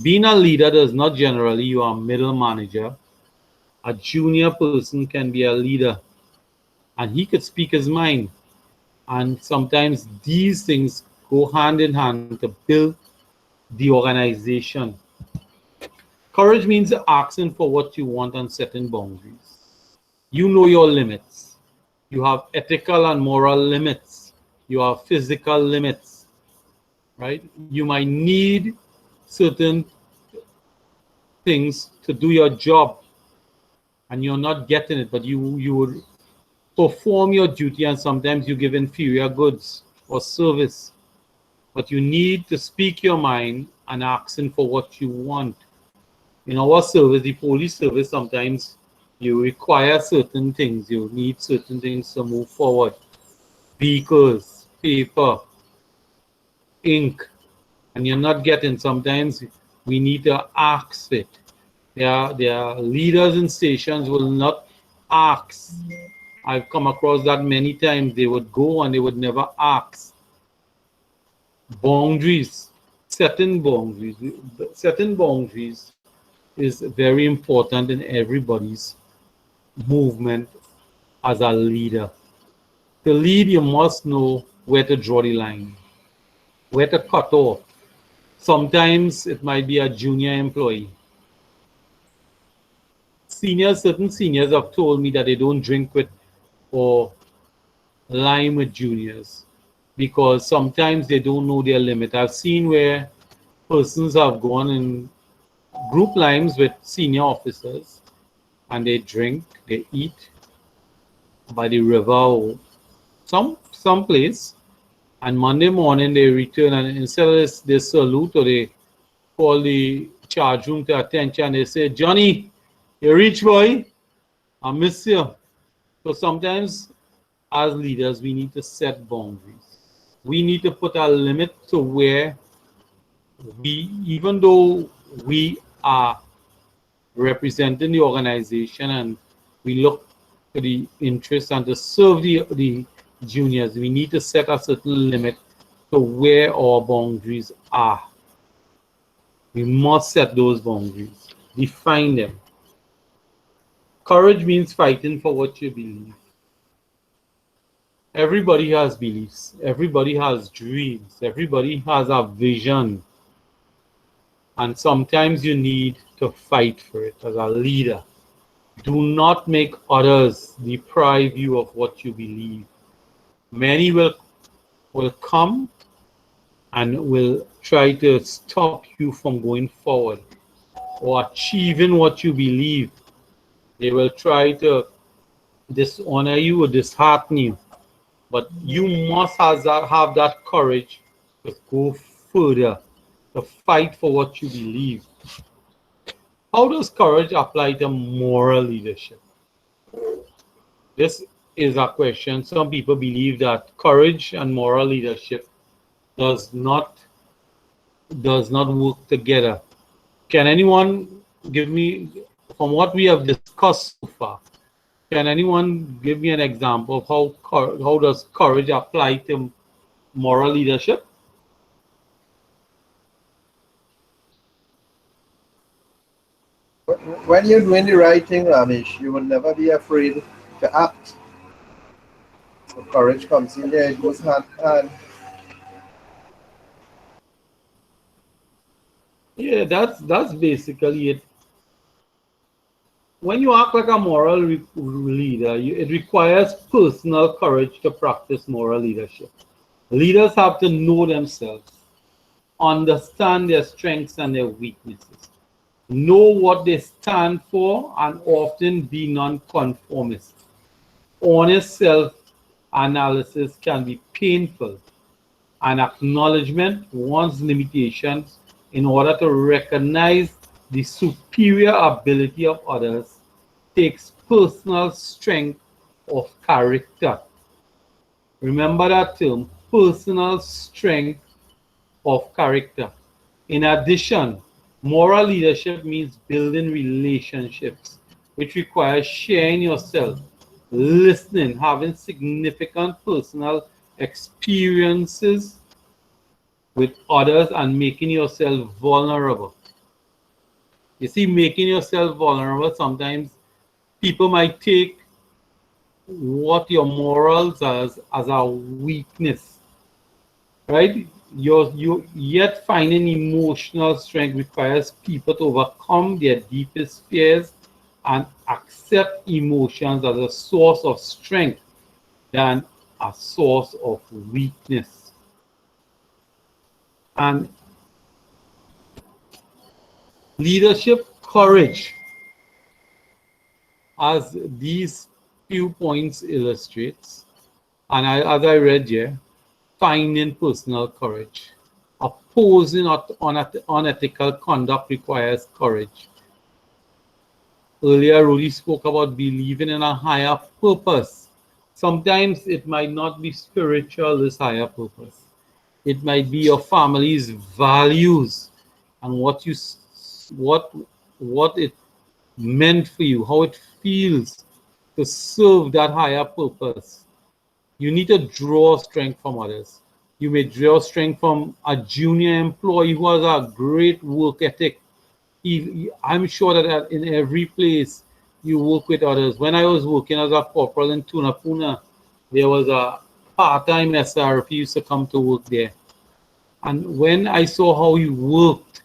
being a leader does not generally, you are a middle manager. A junior person can be a leader, and he could speak his mind. And sometimes these things go hand in hand to build the organization. Courage means asking for what you want and setting boundaries. You know your limits. You have ethical and moral limits. You have physical limits, right? You might need certain things to do your job and you're not getting it, but you would perform your duty, and sometimes you give inferior goods or service. But you need to speak your mind and asking for what you want. In our service, the police service, sometimes you require certain things. You need certain things to move forward. Vehicles, paper, ink, and you're not getting. Sometimes we need to ask it. There are leaders in stations will not ask. I've come across that many times. They would go and they would never ask. Boundaries, setting boundaries. Setting boundaries is very important in everybody's movement as a leader. To lead, you must know where to draw the line, where to cut off. Sometimes it might be a junior employee. Certain seniors have told me that they don't drink with or lime with juniors because sometimes they don't know their limit. I've seen where persons have gone in group limes with senior officers and they drink, they eat by the river or some place, and Monday morning they return, and instead of they salute or they call the charge room to attention, they say, "Johnny, you reach, boy, I miss you." So sometimes as leaders we need to set boundaries. We need to put a limit to where we, even though we are representing the organization and we look to the interests and to serve the juniors, we need to set a certain limit to where our boundaries are. We must set those boundaries, define them. Courage means fighting for what you believe. Everybody has beliefs, everybody has dreams, everybody has a vision. And sometimes you need to fight for it as a leader. Do not make others deprive you of what you believe. Many will come and will try to stop you from going forward or achieving what you believe. They will try to dishonor you or dishearten you. But you must have that courage to go further, to fight for what you believe. How does courage apply to moral leadership? This is a question. Some people believe that courage and moral leadership does not work together. Can anyone give me, from what we have discussed so far, can anyone give me an example of how does courage apply to moral leadership? When you're doing the right thing, Ramesh, you will never be afraid to act. So courage comes in there, it goes hand in hand. Yeah, that's basically it. When you act like a moral leader, it requires personal courage to practice moral leadership. Leaders have to know themselves, understand their strengths and their weaknesses, know what they stand for, and often be non-conformist. Honest self-analysis can be painful, and acknowledgement one's limitations in order to recognize the superior ability of others takes personal strength of character. Remember that term, personal strength of character. In addition, moral leadership means building relationships, which requires sharing yourself, listening, having significant personal experiences with others, and making yourself vulnerable. You see, making yourself vulnerable, sometimes people might take what your morals as a weakness, right? Yet finding emotional strength requires people to overcome their deepest fears and accept emotions as a source of strength than a source of weakness. And leadership courage as these few points illustrates, and as I read here, finding personal courage. Opposing unethical conduct requires courage. Earlier, Rudy spoke about believing in a higher purpose. Sometimes it might not be spiritual, this higher purpose. It might be your family's values and what it meant for you, how it feels to serve that higher purpose. You need to draw strength from others. You may draw strength from a junior employee who has a great work ethic. I'm sure that in every place you work with others. When I was working as a corporal in Tunapuna, there was a part-time SRP used to come to work there. And when I saw how he worked,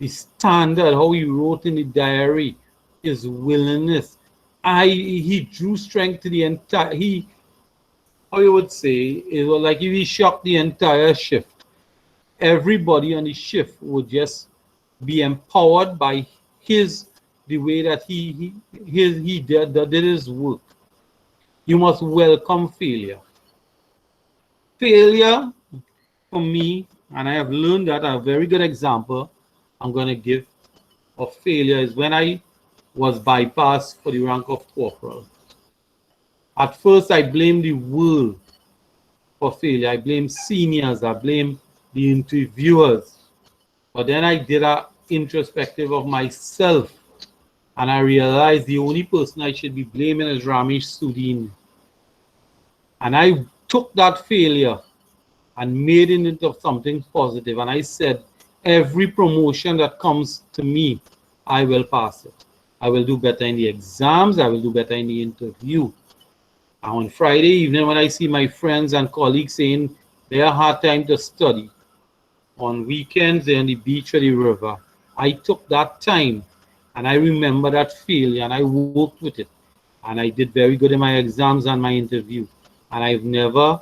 the standard, how he wrote in the diary, his willingness, he drew strength to the entire, how you would say, it was like if he shocked the entire shift. Everybody on the shift would just be empowered by the way that he did his work. You must welcome failure. Failure, for me, and I have learned that a very good example I'm going to give of failure is when I was bypassed for the rank of corporal. At first, I blamed the world for failure. I blamed seniors. I blamed the interviewers. But then I did an introspective of myself, and I realized the only person I should be blaming is Ramesh Sudin. And I took that failure and made it into something positive. And I said, every promotion that comes to me, I will pass it. I will do better in the exams. I will do better in the interview. And on Friday evening, when I see my friends and colleagues saying they have hard time to study, on weekends they're on the beach or the river, I took that time and I remember that failure and I worked with it. And I did very good in my exams and my interview. And I've never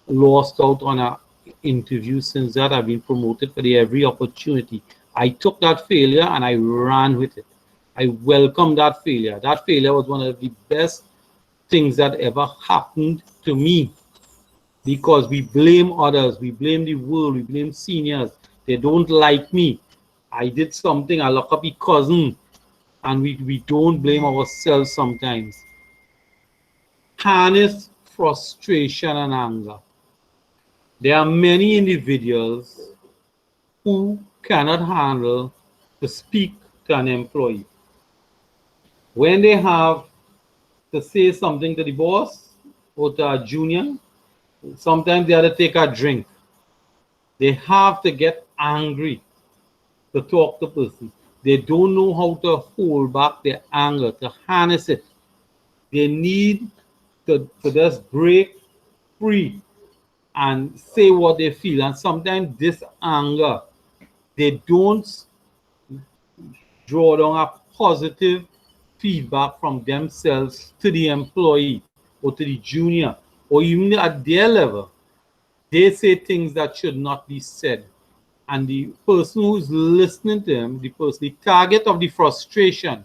lost out on an interview since that. I've been promoted for every opportunity. I took that failure and I ran with it. I welcomed that failure. That failure was one of the best things that ever happened to me, because we blame others, we blame the world, we blame seniors. They don't like me. I did something, I lock up a cousin, and we don't blame ourselves sometimes. Harness frustration and anger. There are many individuals who cannot handle to speak to an employee. When they have to say something to the boss or to a junior, sometimes they have to take a drink. They have to get angry to talk to the person. They don't know how to hold back their anger, to harness it. They need to just break free and say what they feel. And sometimes this anger, they don't draw down a positive feedback from themselves to the employee or to the junior or even at their level. They say things that should not be said. And the person who's listening to him, the target of the frustration,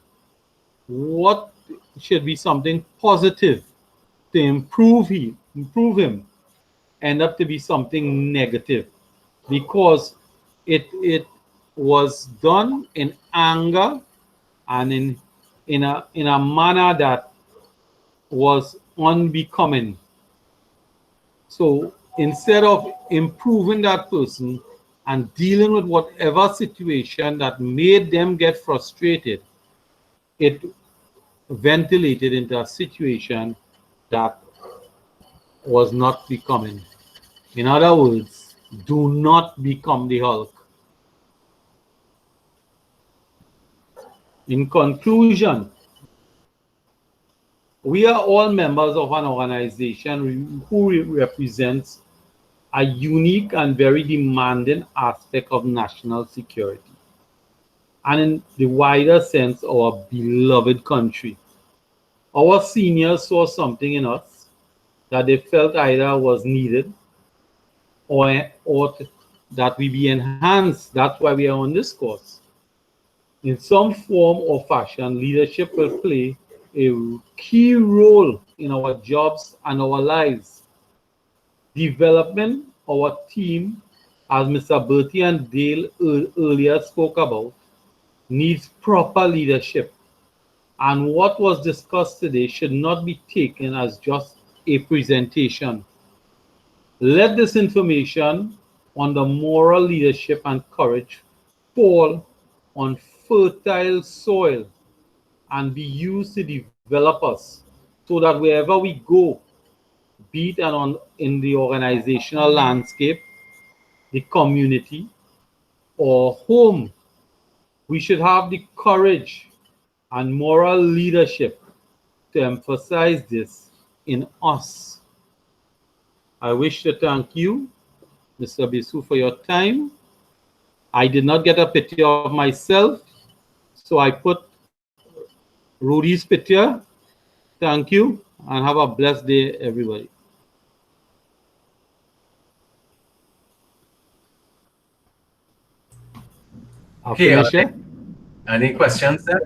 what should be something positive to improve him, end up to be something negative, because it was done in anger and in a manner that was unbecoming. So instead of improving that person and dealing with whatever situation that made them get frustrated, it ventilated into a situation that was not becoming. In other words, do not become the Hulk. In conclusion, we are all members of an organization who represents a unique and very demanding aspect of national security, and in the wider sense, our beloved country. Our seniors saw something in us that they felt either was needed or that we be enhanced. That's why we are on this course. In some form or fashion, leadership will play a key role in our jobs and our lives. Development our team, as Mr. Bertie and Dale earlier spoke about, needs proper leadership. And what was discussed today should not be taken as just a presentation. Let this information on the moral leadership and courage fall on fertile soil and be used to develop us so that wherever we go, be it in the organizational landscape, the community, or home, we should have the courage and moral leadership to emphasize this in us. I wish to thank you, Mr. Bisu, for your time. I did not get a picture of myself, so I put Rudy's picture. Thank you, and have a blessed day, everybody. Okay, any questions there?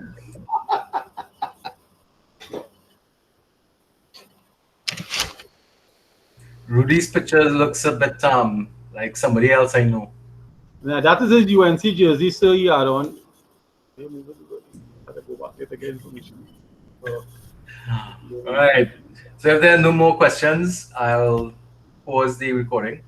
Rudy's picture looks a bit like somebody else I know. Now, that is a UNC jersey, so you are on. All right. So if there are no more questions, I'll pause the recording.